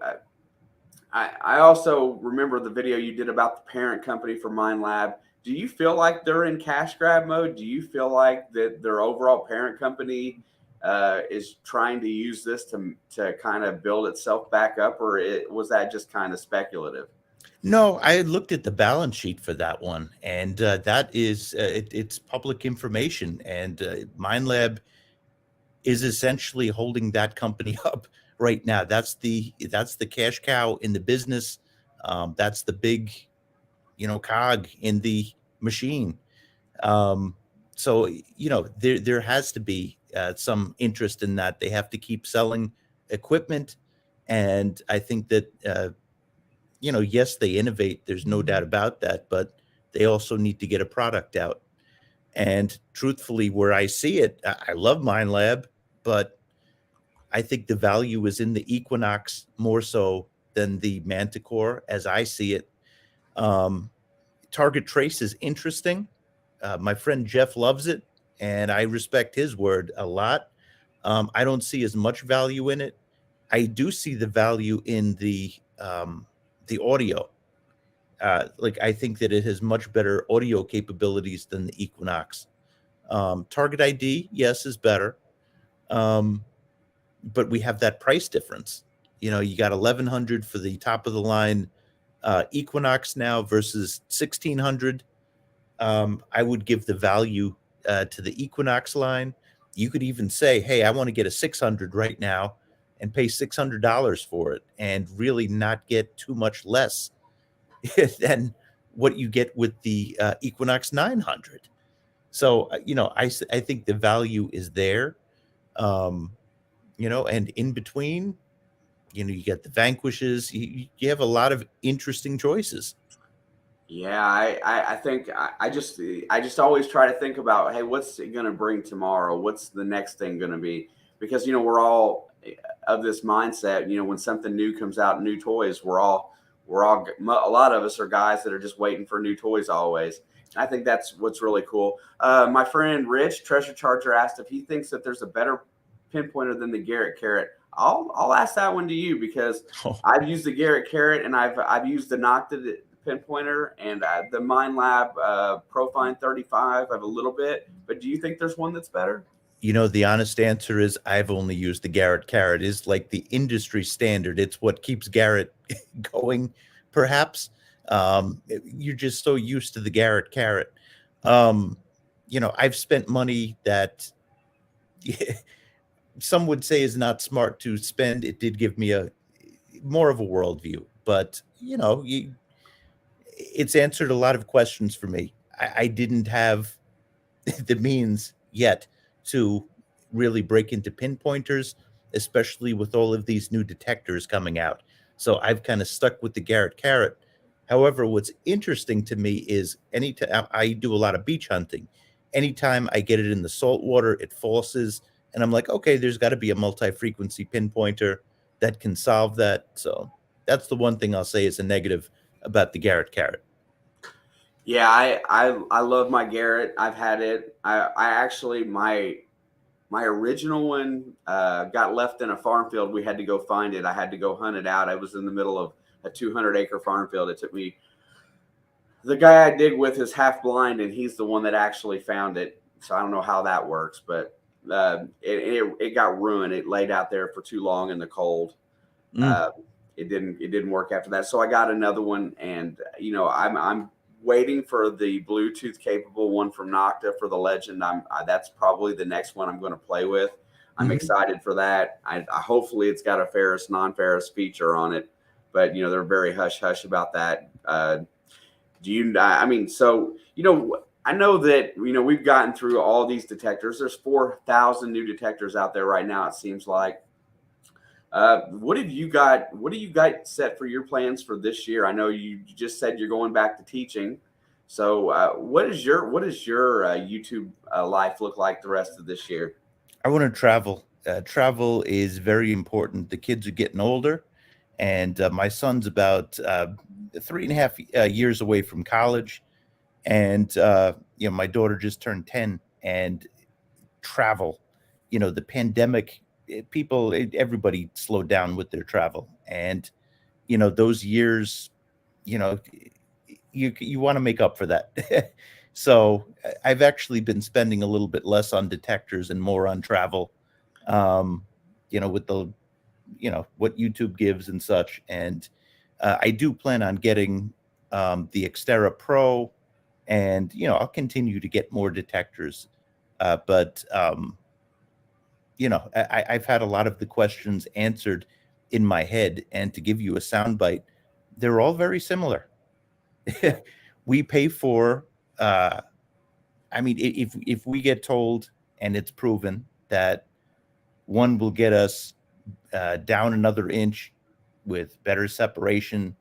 I also remember the video you did about the parent company for minelab. Do you feel like they're in cash grab mode? Do you feel like that their overall parent company is trying to use this to kind of build itself back up, or was that just kind of speculative? No, I looked at the balance sheet for that one, and that is it's public information, and MindLab is essentially holding that company up right now. That's the cash cow in the business. That's the big, cog in the machine. Um, so there has to be some interest in that. They have to keep selling equipment, and I think that yes, they innovate. There's no doubt about that, but they also need to get a product out. And truthfully, where I see it, I love MindLab, but I think the value is in the Equinox more so than the Manticore, as I see it. Um, Target Trace is interesting. My friend Jeff loves it, and I respect his word a lot. I don't see as much value in it. I do see the value in the audio. Like I think that it has much better audio capabilities than the Equinox. Target ID, yes, is better, um, but we have that price difference. You got 1100 for the top of the line Equinox now versus 1600. I would give the value to the Equinox line. You could even say, hey, I want to get a 600 right now and pay $600 for it and really not get too much less than what you get with the Equinox 900. So, I think the value is there. Um, and in between, you get the Vanquishes. You have a lot of interesting choices. Yeah, I think I just always try to think about, hey, what's it going to bring tomorrow? What's the next thing going to be? Because we're all of this mindset. When something new comes out, new toys, we're all a lot of us are guys that are just waiting for new toys always. I think that's what's really cool. My friend Rich Treasure Charger asked if he thinks that there's a better pinpointer than the Garrett Carrot. I'll ask that one to you because Oh, I've used the Garrett Carrot and I've used the Nocta pinpointer and the MindLab Profine 35. I have a little bit, but do you think there's one that's better? the honest answer is I've only used the Garrett Carrot. Is like the industry standard. It's what keeps Garrett going, perhaps. You're just so used to the Garrett Carrot. Um, I've spent money that some would say is not smart to spend. It did give me a more of a worldview, but it's answered a lot of questions for me. I didn't have the means yet to really break into pinpointers, especially with all of these new detectors coming out. So I've kind of stuck with the Garrett Carrot. However, what's interesting to me is anytime I do a lot of beach hunting, anytime I get it in the salt water, it forces, and I'm like, okay, there's got to be a multi-frequency pinpointer that can solve that. So that's the one thing I'll say is a negative about the Garrett Carrot. Yeah, I love my Garrett. I've had it. I actually my original one got left in a farm field. We had to go find it. I had to go hunt it out. I was in the middle of a 200-acre farm field. It took me. The guy I dig with is half blind, and he's the one that actually found it. So I don't know how that works, but it got ruined. It laid out there for too long in the cold. Mm. Uh, it didn't work after that. So I got another one, and I'm waiting for the Bluetooth capable one from Nocta for the Legend. That's probably the next one I'm going to play with. I'm Mhm. excited for that. I hopefully it's got a ferrous non-ferrous feature on it, but they're very hush hush about that. Do you? I mean, so I know that we've gotten through all these detectors. There's 4,000 new detectors out there right now. It seems like. What have you got? What do you got set for your plans for this year? I know you just said you're going back to teaching. So, what is your YouTube life look like the rest of this year? I want to travel. Travel is very important. The kids are getting older, and my son's about 3.5 years away from college, and my daughter just turned 10, and travel. The pandemic, everybody slowed down with their travel, and those years, you know, you want to make up for that. So I've actually been spending a little bit less on detectors and more on travel, um, with the what YouTube gives and such. And I do plan on getting the Xterra Pro, and I'll continue to get more detectors. But I've had a lot of the questions answered in my head, and to give you a soundbite, they're all very similar. We pay for uh I mean, if we get told and it's proven that one will get us down another inch with better separation,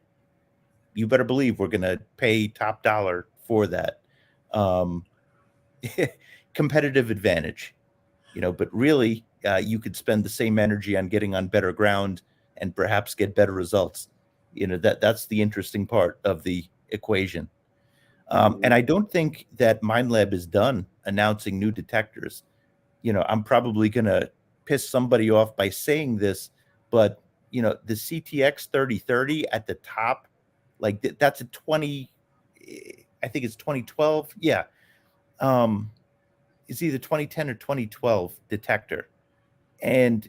you better believe we're going to pay top dollar for that. um Competitive advantage, but really you could spend the same energy on getting on better ground and perhaps get better results. That's the interesting part of the equation. And Mhm. I don't think that minelab is done announcing new detectors. I'm probably going to piss somebody off by saying this, but the CTX 3030 at the top, like that's a 20, I think it's 2012. Yeah. Um, it's either 2010 or 2012 detector. And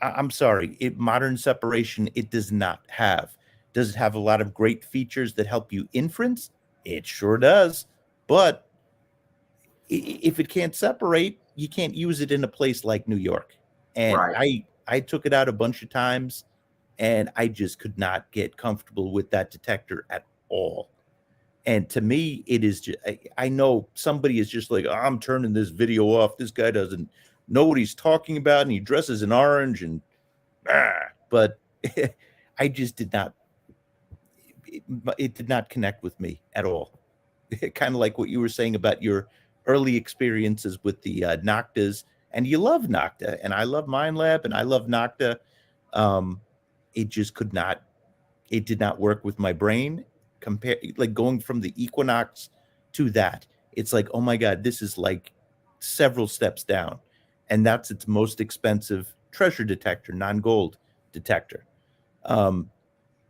I'm sorry, modern separation, it does not have. Does it have a lot of great features that help you inference? It sure does. But if it can't separate, you can't use it in a place like New York. And Right. I took it out a bunch of times, and I just could not get comfortable with that detector at all. And to me, it is just, I know somebody is just like, "Oh, I'm turning this video off. This guy doesn't know what he's talking about, and he dresses in orange and but I just did not. It did not connect with me at all. Kind of like what you were saying about your early experiences with the Noctas, and you love Nocta, and I love MindLab, and I love Nocta. Um, it just could not. It did not work with my brain. Compare like going from the Equinox to that. It's like, oh my god, this is like several steps down, and that's its most expensive treasure detector, non-gold detector. Um,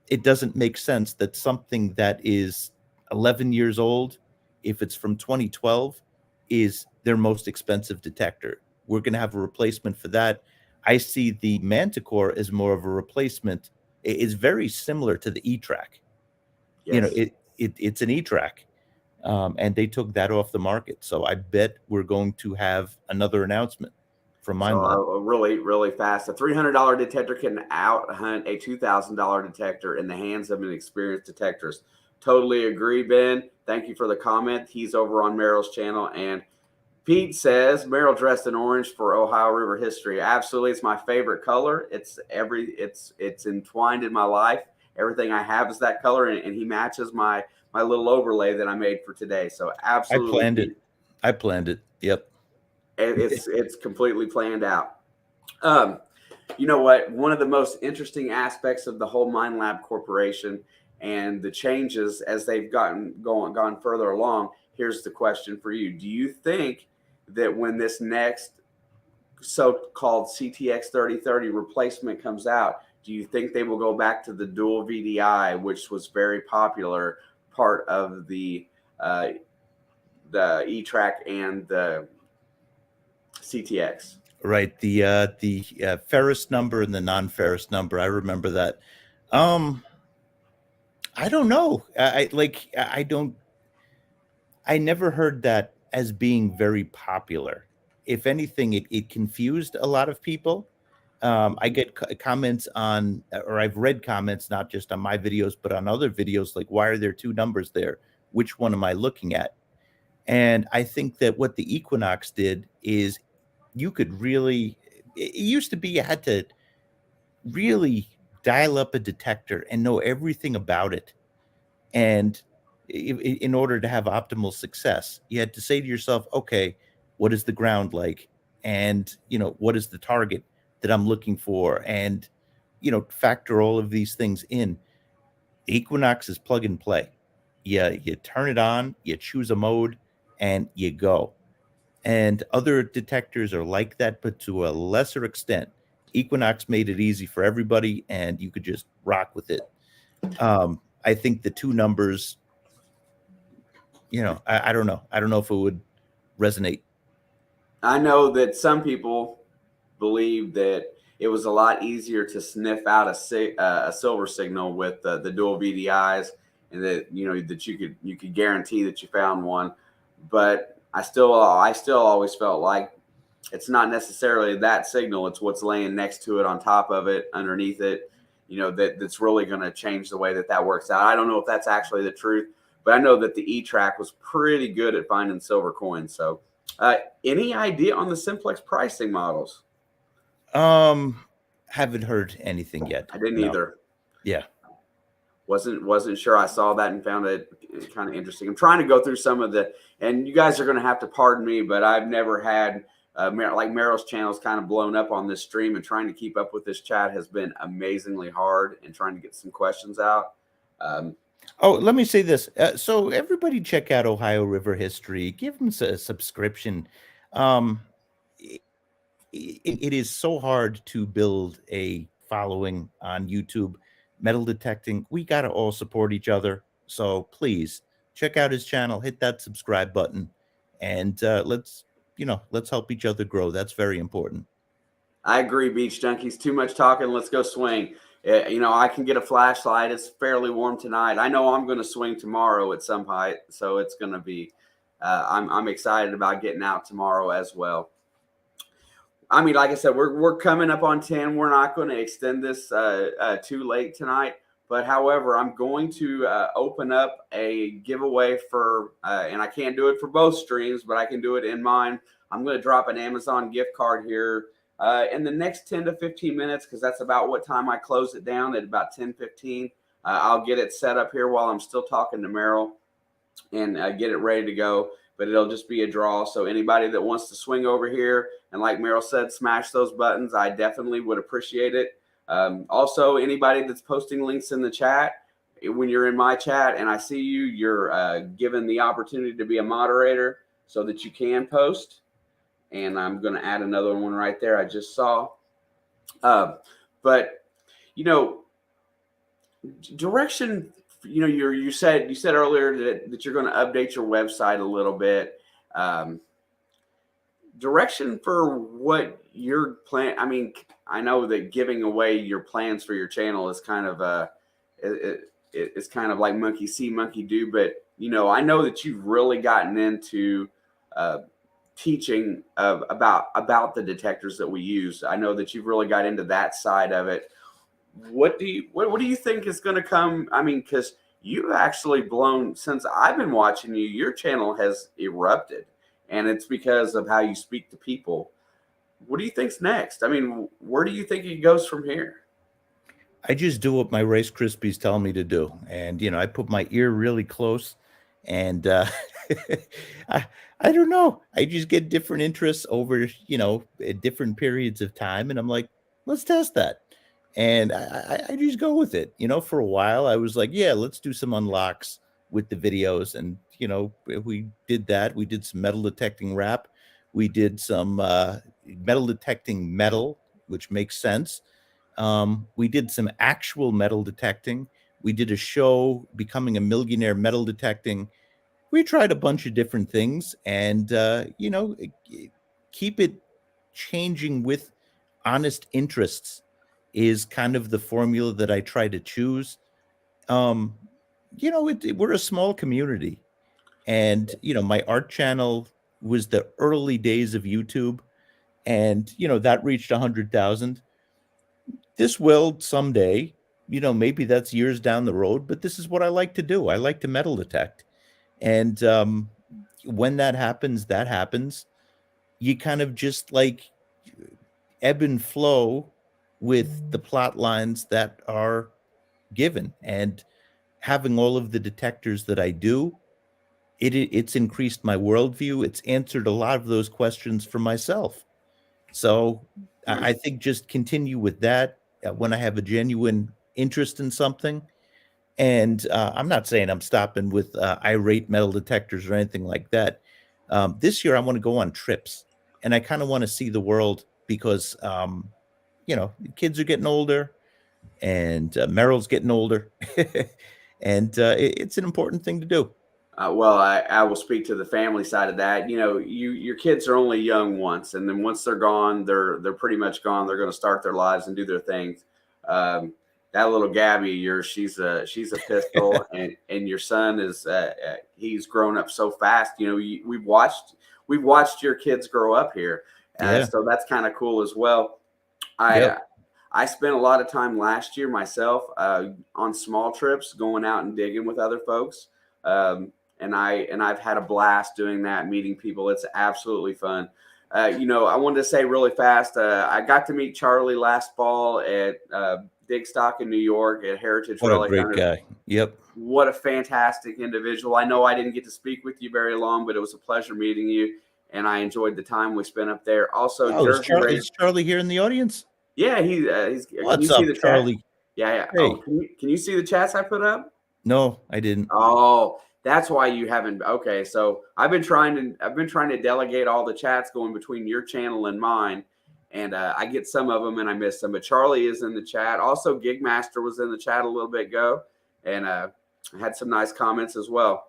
it doesn't make sense that something that is 11 years old, if it's from 2012, is their most expensive detector. We're going to have a replacement for that. I see the Manticore as more of a replacement. It is very similar to the E-Track. Yes. It's an E-Track, and they took that off the market. So I bet we're going to have another announcement from So MindLab. really, really fast. A $300 detector can out hunt a $2,000 detector in the hands of an experienced detectorist. Totally agree, Ben. Thank you for the comment. He's over on Merrill's channel. And Pete says Merrill dressed in orange for Ohio River history. Absolutely, it's my favorite color. It's entwined in my life. everything I have is that color, and he matches my little overlay that I made for today. So absolutely, Pete, I planned it. Yep. it's completely planned out. Um, you know what? One of the most interesting aspects of the whole minelab corporation and the changes as they've gone further along. Here's the question for you: do you think that when this next so-called CTX 3030 replacement comes out, do you think they will go back to the dual VDI, which was very popular part of uh, the E-Track and the CTX? Right. The ferrous number and the non-ferrous number. I remember that. I don't know. I don't. I never heard that as being very popular. If anything, it confused a lot of people. I get comments on, or I've read comments not just on my videos, but on other videos, like, why are there two numbers there? Which one am I looking at? And I think that what the Equinox did is you could really, it used to be you had to really dial up a detector and know everything about it. And in order to have optimal success, you had to say to yourself, okay, what is the ground like? And, what is the target that I'm looking for? And, factor all of these things in. Equinox is plug and play. You turn it on, you choose a mode, and you go. And other detectors are like that, but to a lesser extent. Equinox made it easy for everybody, and you could just rock with it. I think the two numbers, I don't know. I don't know if it would resonate. I know that some people believe that it was a lot easier to sniff out a silver signal with the dual VDIs, and that that you could guarantee that you found one. But I still always felt like it's not necessarily that signal; it's what's laying next to it, on top of it, underneath it. That's really going to change the way that works out. I don't know if that's actually the truth, but I know that the E-Track was pretty good at finding silver coins. So, any idea on the simplex pricing models? Haven't heard anything yet. I didn't No. either. Yeah. Wasn't sure. I saw that and found it kind of interesting. I'm trying to go through some of and you guys are going to have to pardon me, but I've never had like Meryl's channel is kind of blown up on this stream, and trying to keep up with this chat has been amazingly hard, and trying to get some questions out. Let me say this. So everybody check out Ohio River History. Give them a subscription. It is so hard to build a following on YouTube. Metal detecting, we got to all support each other. So please check out his channel, hit that subscribe button, and let's help each other grow. That's very important. I agree, Beach Junkies. Too much talking. Let's go swing. I can get a flashlight. It's fairly warm tonight. I know I'm going to swing tomorrow at some height, so it's going to be. I'm excited about getting out tomorrow as well. I mean, like I said, we're coming up on 10. We're not going to extend this too late tonight. But however, I'm going to open up a giveaway for, and I can't do it for both streams, but I can do it in mine. I'm going to drop an Amazon gift card here in the next 10 to 15 minutes, because that's about what time I close it down, at about 10:15. I'll get it set up here while I'm still talking to Meryl, and get it ready to go. But it'll just be a draw. So anybody that wants to swing over here and, like Meryl said, smash those buttons, I definitely would appreciate it. Also, anybody that's posting links in the chat, when you're in my chat and I see you, you're given the opportunity to be a moderator so that you can post. And I'm going to add another one right there I just saw. But, direction, you said earlier that you're going to update your website a little bit. Direction for what your plan. I mean, I know that giving away your plans for your channel is kind of it's kind of like monkey see, monkey do. But I know that you've really gotten into teaching about the detectors that we use. I know that you've really got into that side of it. What do you think is going to come? I mean, because you've actually blown, since I've been watching you, your channel has erupted, and it's because of how you speak to people. What do you think's next? I mean, where do you think it goes from here? I just do what my Rice Krispies tell me to do, and I put my ear really close, and I I don't know. I just get different interests over at different periods of time, and I'm like, let's test that, and I just go with it. For a while, I was like, yeah, let's do some unlocks with the videos, and we did that. We did some metal detecting rap. We did some metal detecting metal, which makes sense. We did some actual metal detecting. We did a show, Becoming a Millionaire Metal Detecting. We tried a bunch of different things, and keep it changing with honest interests is kind of the formula that I try to choose. Um, we're a small community, and my art channel was the early days of YouTube, and that reached 100,000. This will someday, maybe that's years down the road, but this is what I like to do. I like to metal detect. And when that happens, that happens. You kind of just like ebb and flow with the plot lines that are given. And having all of the detectors that I do, it's increased my worldview. It's answered a lot of those questions for myself. So I think just continue with that when I have a genuine interest in something. And I'm not saying I'm stopping with irate metal detectors or anything like that. This year, I want to go on trips, and I kind of want to see the world because, kids are getting older, and Meryl's getting older, and it's an important thing to do. Well, I will speak to the family side of that. Your kids are only young once, and then once they're gone, they're pretty much gone. They're going to start their lives and do their things. That little Gabby of yours, she's a pistol, and your son is he's grown up so fast. We've watched your kids grow up here, Yeah. so that's kind of cool as well. I Yep. I spent a lot of time last year myself on small trips, going out and digging with other folks. And I've had a blast doing that, meeting people. It's absolutely fun. I wanted to say really fast. I got to meet Charlie last fall at Digstock in New York at Heritage What a Relic great Hunters. guy. Yep. What a fantastic individual. I know I didn't get to speak with you very long, but it was a pleasure meeting you, and I enjoyed the time we spent up there. Also, Oh, Jersey Ray. Is Charlie here in the audience? Yeah, he's. Can you What's see up, the chat? Charlie? Yeah, yeah. Oh, Hey. can you see the chats I put up? No, I didn't. Oh, that's why you haven't. Okay, so I've been trying to delegate all the chats going between your channel and mine, and I get some of them and I miss them. But Charlie is in the chat. Also, Gigmaster was in the chat a little bit ago, and had some nice comments as well.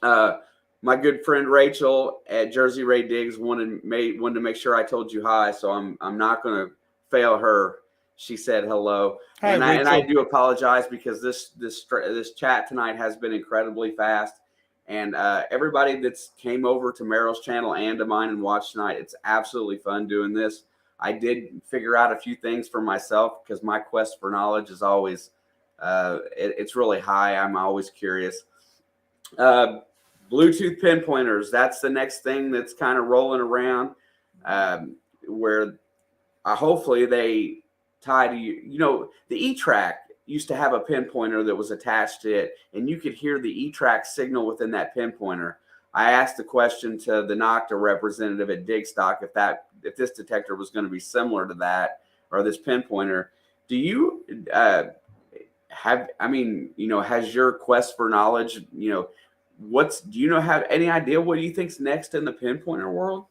Uh, my good friend Rachel at Jersey Ray Diggs wanted to make sure I told you hi, so I'm not going to fail her. She said hello, Hi, and I Rachel. do apologize because this chat tonight has been incredibly fast, and everybody that's came over to Meryl's channel and to mine and watched tonight, it's absolutely fun doing this. I did figure out a few things for myself because my quest for knowledge is always it's really high. I'm always curious. Uh, Bluetooth pinpointers. That's the next thing that's kind of rolling around, where hopefully they tie to you. The E-Track used to have a pinpointer that was attached to it, and you could hear the E-Track signal within that pinpointer. I asked the question to the Nocta representative at Digstock if this detector was going to be similar to that or this pinpointer. Do you has your quest for knowledge, do you have any idea what you think's next in the pinpointer world?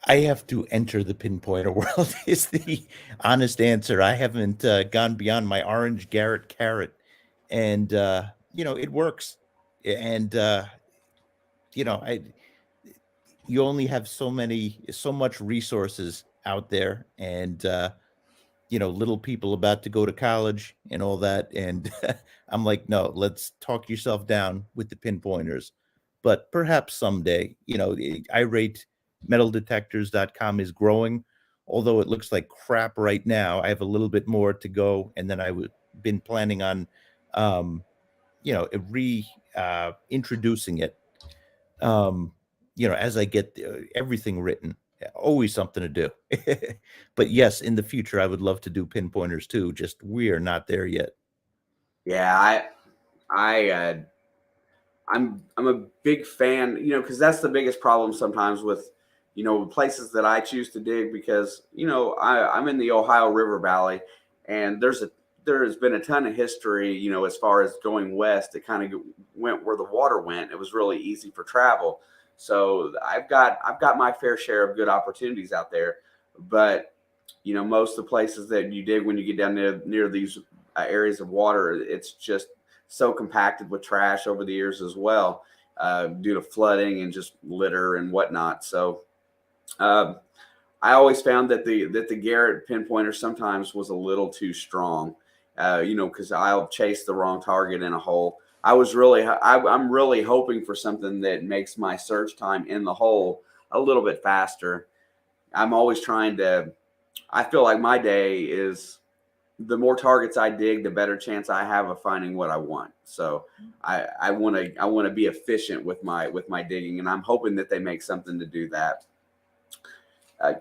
I have to enter the pinpointer world is the honest answer. I haven't gone beyond my orange Garrett carrot, and it works. And I you only have so much resources out there, and little people about to go to college and all that. And I'm like, no, let's talk yourself down with the pinpointers. But perhaps someday, I rate metaldetectors.com is growing, although it looks like crap right now. I have a little bit more to go. And then been planning on, um, introducing it, as I get everything written. always something to do. But yes, in the future, I would love to do pinpointers too. Just we are not there yet. Yeah, I I'm a big fan, because that's the biggest problem sometimes with, places that I choose to dig because, I'm in the Ohio River Valley, and there has been a ton of history, as far as going west. It kind of went where the water went. It was really easy for travel. So I've got my fair share of good opportunities out there, but most of the places that you dig when you get down near these areas of water, it's just so compacted with trash over the years as well, due to flooding and just litter and whatnot. So uh, I always found that the Garrett pinpointer sometimes was a little too strong, because I'll chase the wrong target in a hole. I'm really hoping for something that makes my search time in the hole a little bit faster. I'm always trying to. I feel like my day is, the more targets I dig, the better chance I have of finding what I want. So I want to be efficient with my digging, and I'm hoping that they make something to do that. Uh,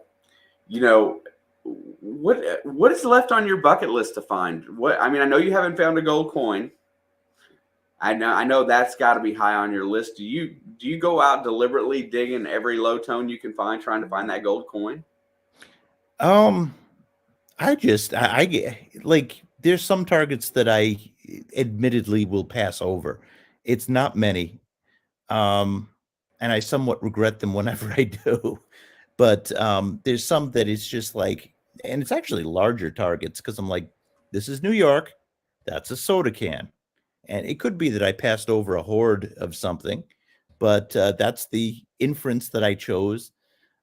you know, what is left on your bucket list to find? I know you haven't found a gold coin. I know that's got to be high on your list. Do you go out deliberately digging every low tone you can find, trying to find that gold coin? Um, I get like there's some targets that I admittedly will pass over. It's not many. Um, and I somewhat regret them whenever I do. But there's some that it's just like, and it's actually larger targets because I'm like, this is New York, that's a soda can, and it could be that I passed over a horde of something, but that's the inference that I chose.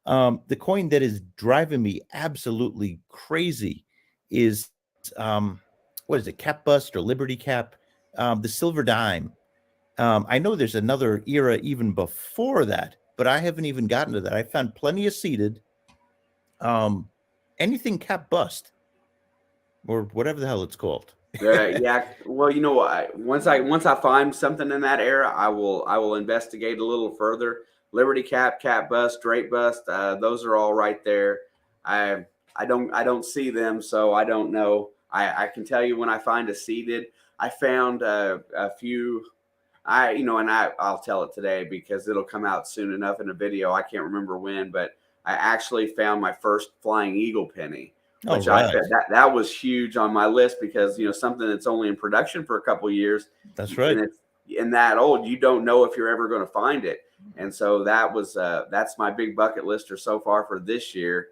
The coin that is driving me absolutely crazy is um, what is it, Cap Bust or Liberty Cap? The silver dime. I know there's another era even before that, but I haven't even gotten to that. I found plenty of seeded. Um, anything Cap Bust or whatever the hell it's called. Yeah. Well, you know what? Once I find something in that era, I will investigate a little further. Liberty Cap, Cap Bust, Drake Bust, those are all right there. I I don't see them, so I don't know. I can tell you when I find a seeded. I found a few. I'll tell it today because it'll come out soon enough in a video. I can't remember when, but I actually found my first flying eagle penny, All which right. that was huge on my list because something that's only in production for a couple of years, That's and right. it's in that old, you don't know if you're ever going to find it. And so that's my big bucket lister so far for this year.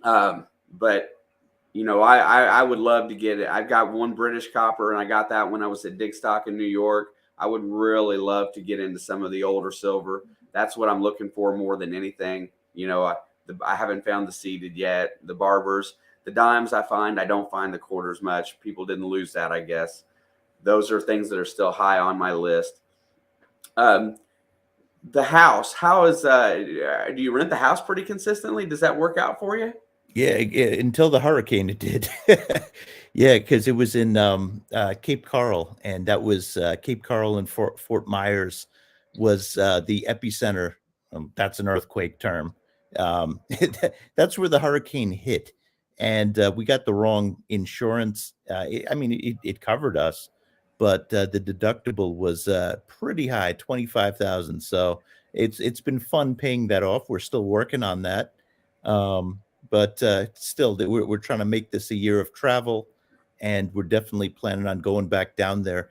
But I would love to get it. I've got one British copper, and I got that when I was at Digstock in New York. I would really love to get into some of the older silver. That's what I'm looking for more than anything. I haven't found the seeded yet. The barbers, the dimes, I don't find the quarters much. People didn't lose that, I guess. Those are things that are still high on my list. Um, the house, how is do you rent the house pretty consistently? Does that work out for you? Yeah, until the hurricane, it did. Yeah, because it was in Cape Coral, and that was Cape Coral and Fort Myers was the epicenter. That's an earthquake term. That's where the hurricane hit, and we got the wrong insurance. It covered us, but the deductible was pretty high, 25,000. So it's been fun paying that off. We're still working on that. But still, we're trying to make this a year of travel, and we're definitely planning on going back down there.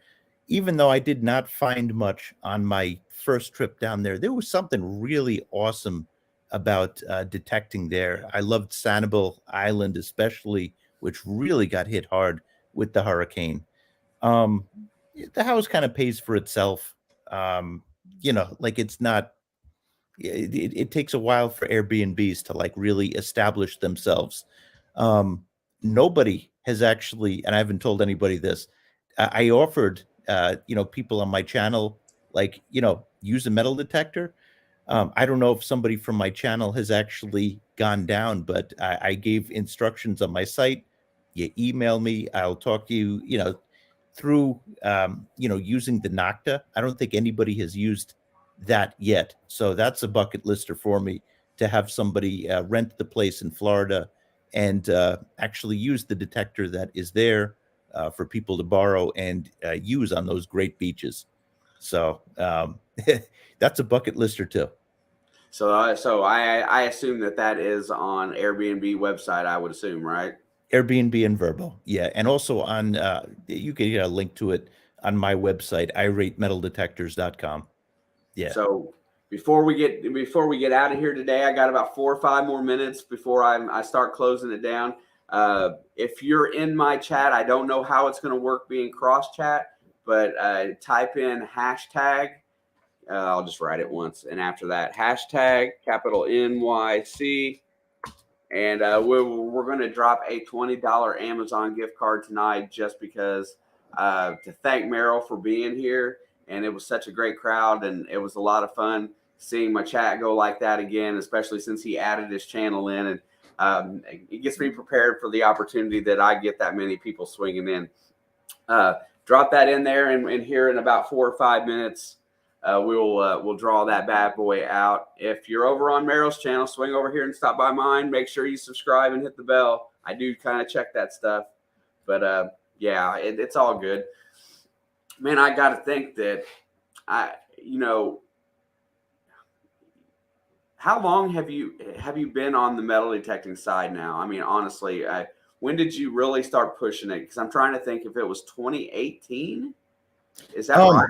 Even though I did not find much on my first trip down there, there was something really awesome about detecting there. I loved Sanibel Island, especially, which really got hit hard with the hurricane. Um, the house kind of pays for itself. Um, like it's not it takes a while for Airbnbs to like really establish themselves. Um, nobody has actually, and I haven't told anybody this. I offered, people on my channel, like, use a metal detector. I don't know if somebody from my channel has actually gone down, but I gave instructions on my site. You email me, I'll talk to you, through using the Nocta. I don't think anybody has used that yet. So that's a bucket lister for me to have somebody rent the place in Florida and actually use the detector that is there for people to borrow and use on those great beaches. So that's a bucket lister too. So, I assume that is on Airbnb website. I would assume, right? Airbnb and Verbo, yeah, and also on you can get a link to it on my website, iratemetaldetectors.com. Yeah. So before we get out of here today, I got about 4 or 5 more minutes before I start closing it down. If you're in my chat, I don't know how it's going to work being cross chat, but type in hashtag. I'll just write it once, and after that, hashtag capital NYC. And we're going to drop a $20 Amazon gift card tonight just because to thank Merrill for being here. And it was such a great crowd, and it was a lot of fun seeing my chat go like that again, especially since he added his channel in. And it gets me prepared for the opportunity that I get that many people swinging in. Drop that in there, and here in about 4 or 5 minutes, we'll draw that bad boy out. If you're over on Merrill's channel, swing over here and stop by mine. Make sure you subscribe and hit the bell. I do kind of check that stuff, but yeah, it's all good. Man, I got to think that how long have you been on the metal detecting side now? I mean, honestly, when did you really start pushing it? Because I'm trying to think if it was 2018. Is that right?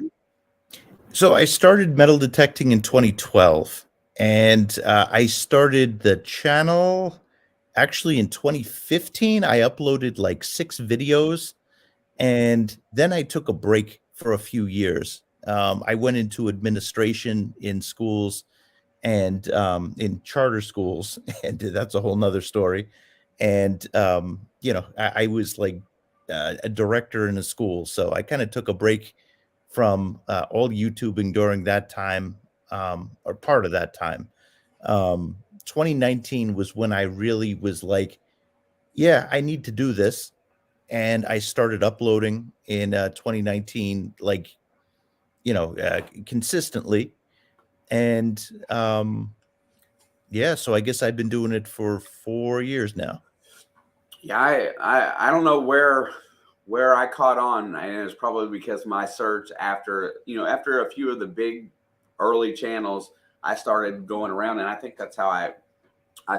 So I started metal detecting in 2012, and I started the channel actually in 2015. I uploaded like 6 videos, and then I took a break for a few years. I went into administration in schools and in charter schools, and that's a whole nother story. And I was like a director in a school, so I kind of took a break from all YouTubing during that time, or part of that time. 2019 was when I really was like, yeah, I need to do this. And I started uploading in 2019, like, consistently. And yeah, so I guess I've been doing it for 4 years now. Yeah, I don't know where I caught on, and it's probably because my search after a few of the big early channels, I started going around, and I think that's how I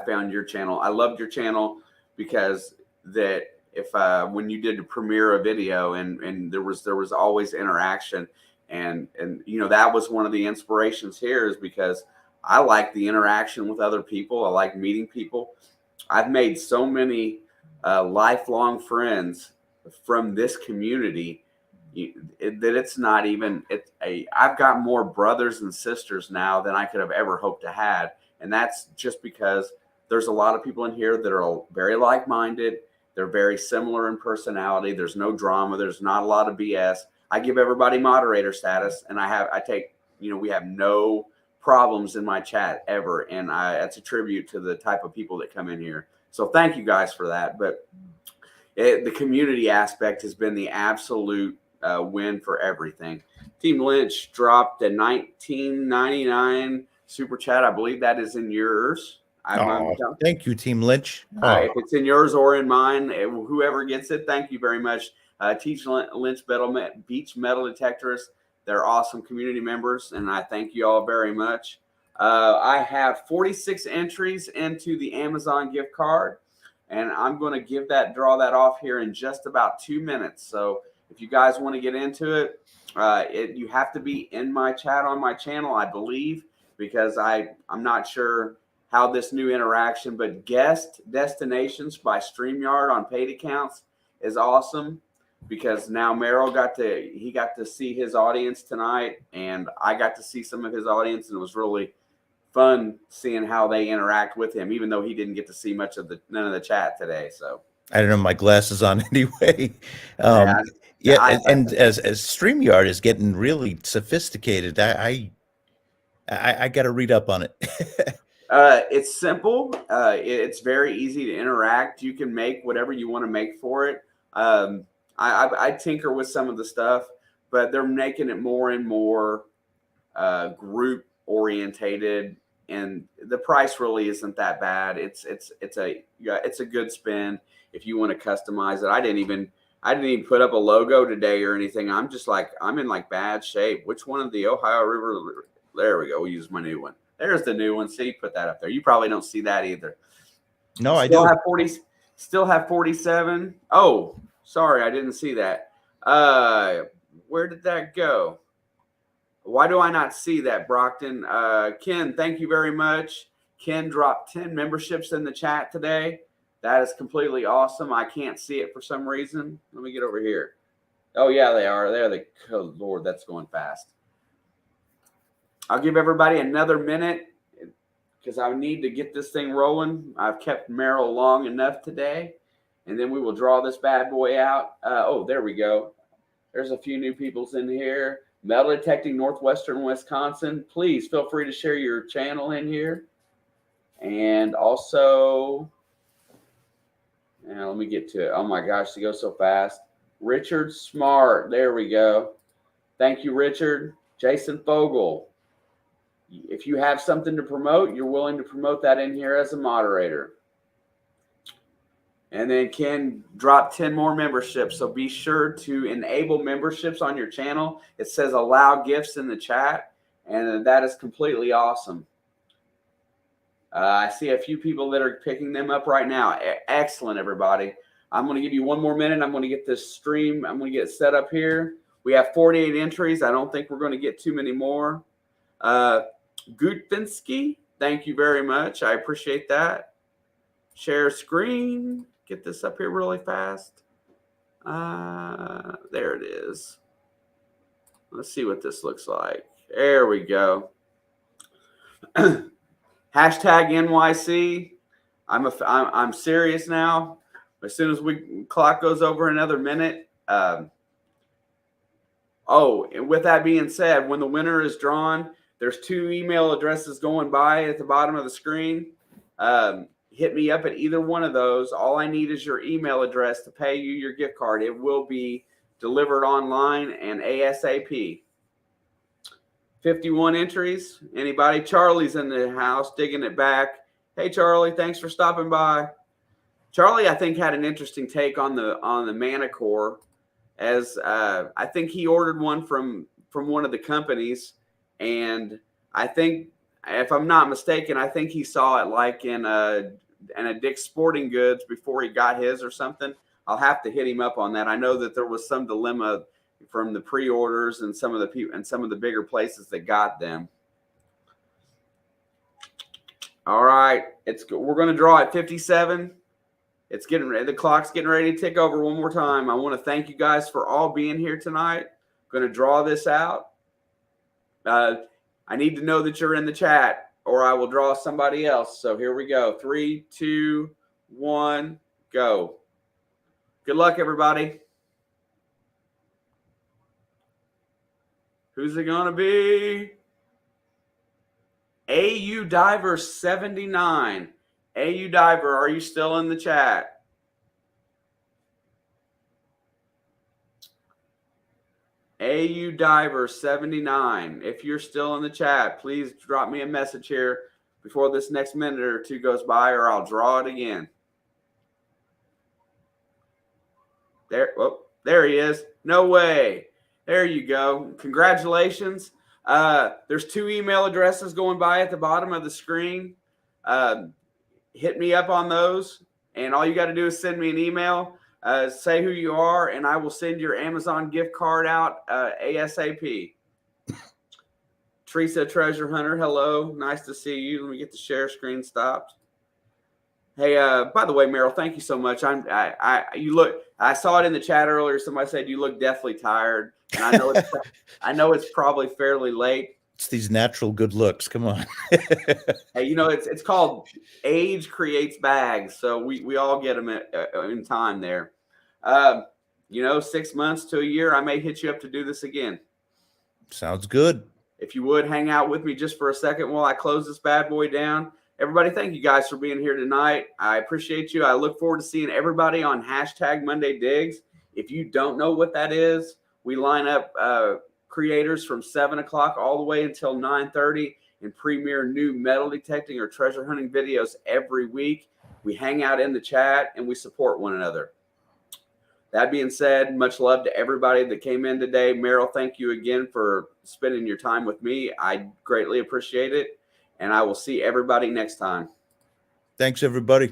found your channel. I loved your channel because that if when you did premiere a video and there was always interaction, and that was one of the inspirations here, is because I like the interaction with other people. I like meeting people. I've made so many lifelong friends from this community that it's not even I've got more brothers and sisters now than I could have ever hoped to have, and that's just because there's a lot of people in here that are very like-minded. They're very similar in personality. There's no drama. There's not a lot of BS. I give everybody moderator status, and we have no problems in my chat ever, and that's a tribute to the type of people that come in here. So thank you guys for that. But the community aspect has been the absolute win for everything. Team Lynch dropped a 1999 super chat. I believe that is in yours. Thank you, Team Lynch. If it's in yours or in mine, whoever gets it, thank you very much. Teach Lynch Beach Metal Detectors. They're awesome community members, and I thank you all very much. I have 46 entries into the Amazon gift card, and I'm going to draw that off here in just about 2 minutes. So if you guys want to get into it, you have to be in my chat on my channel, I believe, because I'm not sure how this new interaction, but guest destinations by StreamYard on paid accounts is awesome, because now Merrill got to see his audience tonight, and I got to see some of his audience, and it was really fun seeing how they interact with him, even though he didn't get to see none of the chat today. So I don't have my glasses on anyway. And as StreamYard is getting really sophisticated, I got to read up on it. It's simple. It's very easy to interact. You can make whatever you want to make for it. I tinker with some of the stuff, but they're making it more and more group orientated. and the price really isn't that bad. It's a good spend if you want to customize it. I didn't even put up a logo today or anything. I'm in like bad shape. Which one of the Ohio River? There we go. We'll use my new one. There's the new one. See, put that up there. You probably don't see that either. No, I do. Still have 47. Oh, sorry, I didn't see that. Where did that go? Why do I not see that, Brockton? Ken, thank you very much. Ken dropped 10 memberships in the chat today. That is completely awesome. I can't see it for some reason. Let me get over here. Oh, yeah, they are. Oh, Lord, that's going fast. I'll give everybody another minute because I need to get this thing rolling. I've kept Merrill long enough today, and then we will draw this bad boy out. Oh, there we go. There's a few new peoples in here. Metal Detecting Northwestern Wisconsin. Please feel free to share your channel in here. And also, now let me get to it. Oh my gosh, it goes so fast. Richard Smart. There we go. Thank you, Richard. Jason Fogel. If you have something to promote, you're willing to promote that in here as a moderator. And then Ken dropped 10 more memberships. So be sure to enable memberships on your channel. It says allow gifts in the chat. And that is completely awesome. I see a few people that are picking them up right now. Excellent, everybody. I'm going to give you one more minute. I'm going to get this stream. I'm going to get set up here. We have 48 entries. I don't think we're going to get too many more. Gutvinsky, thank you very much. I appreciate that. Share screen. Get this up here really fast. There it is. Let's see what this looks like. There we go. Hashtag NYC. I'm serious now. As soon as clock goes over another minute. Oh, and with that being said, when the winner is drawn, there's 2 email addresses going by at the bottom of the screen. Hit me up at either one of those. All I need is your email address to pay you your gift card. It will be delivered online and ASAP. 51 entries. Anybody? Charlie's in the house digging it back. Hey, Charlie, thanks for stopping by. Charlie, I think, had an interesting take on the Manicore, as I think he ordered one from one of the companies, and I think, if I'm not mistaken, I think he saw it like in a Dick's Sporting Goods before he got his or something. I'll have to hit him up on that. I know that there was some dilemma from the pre-orders and some of the people and some of the bigger places that got them. All right, we're going to draw at 57. It's getting ready. The clock's getting ready to tick over one more time. I want to thank you guys for all being here tonight. I'm going to draw this out. I need to know that you're in the chat, or I will draw somebody else. So here we go. 3, 2, 1, go. Good luck, everybody. Who's it going to be? AU Diver 79. AU Diver, are you still in the chat? AU Diver 79. If you're still in the chat, please drop me a message here before this next minute or 2 goes by, or I'll draw it again. There he is. No way. There you go. Congratulations. There's 2 email addresses going by at the bottom of the screen. Hit me up on those, and all you got to do is send me an email. Say who you are, and I will send your Amazon gift card out ASAP. Teresa Treasure Hunter, hello. Nice to see you. Let me get the share screen stopped. Hey, by the way, Meryl, thank you so much. I saw it in the chat earlier. Somebody said you look deathly tired, and I know it's probably fairly late. It's these natural good looks. Come on. Hey, it's called age creates bags. So we all get them in time there. 6 months to a year, I may hit you up to do this again. Sounds good. If you would hang out with me just for a second while I close this bad boy down. Everybody, thank you guys for being here tonight. I appreciate you. I look forward to seeing everybody on hashtag Monday Digs. If you don't know what that is, we line up creators from 7 o'clock all the way until 9:30. and premiere new metal detecting or treasure hunting videos every week. We hang out in the chat and we support one another. That being said, much love to everybody that came in today. Meryl, thank you again for spending your time with me. I greatly appreciate it. And I will see everybody next time. Thanks, everybody.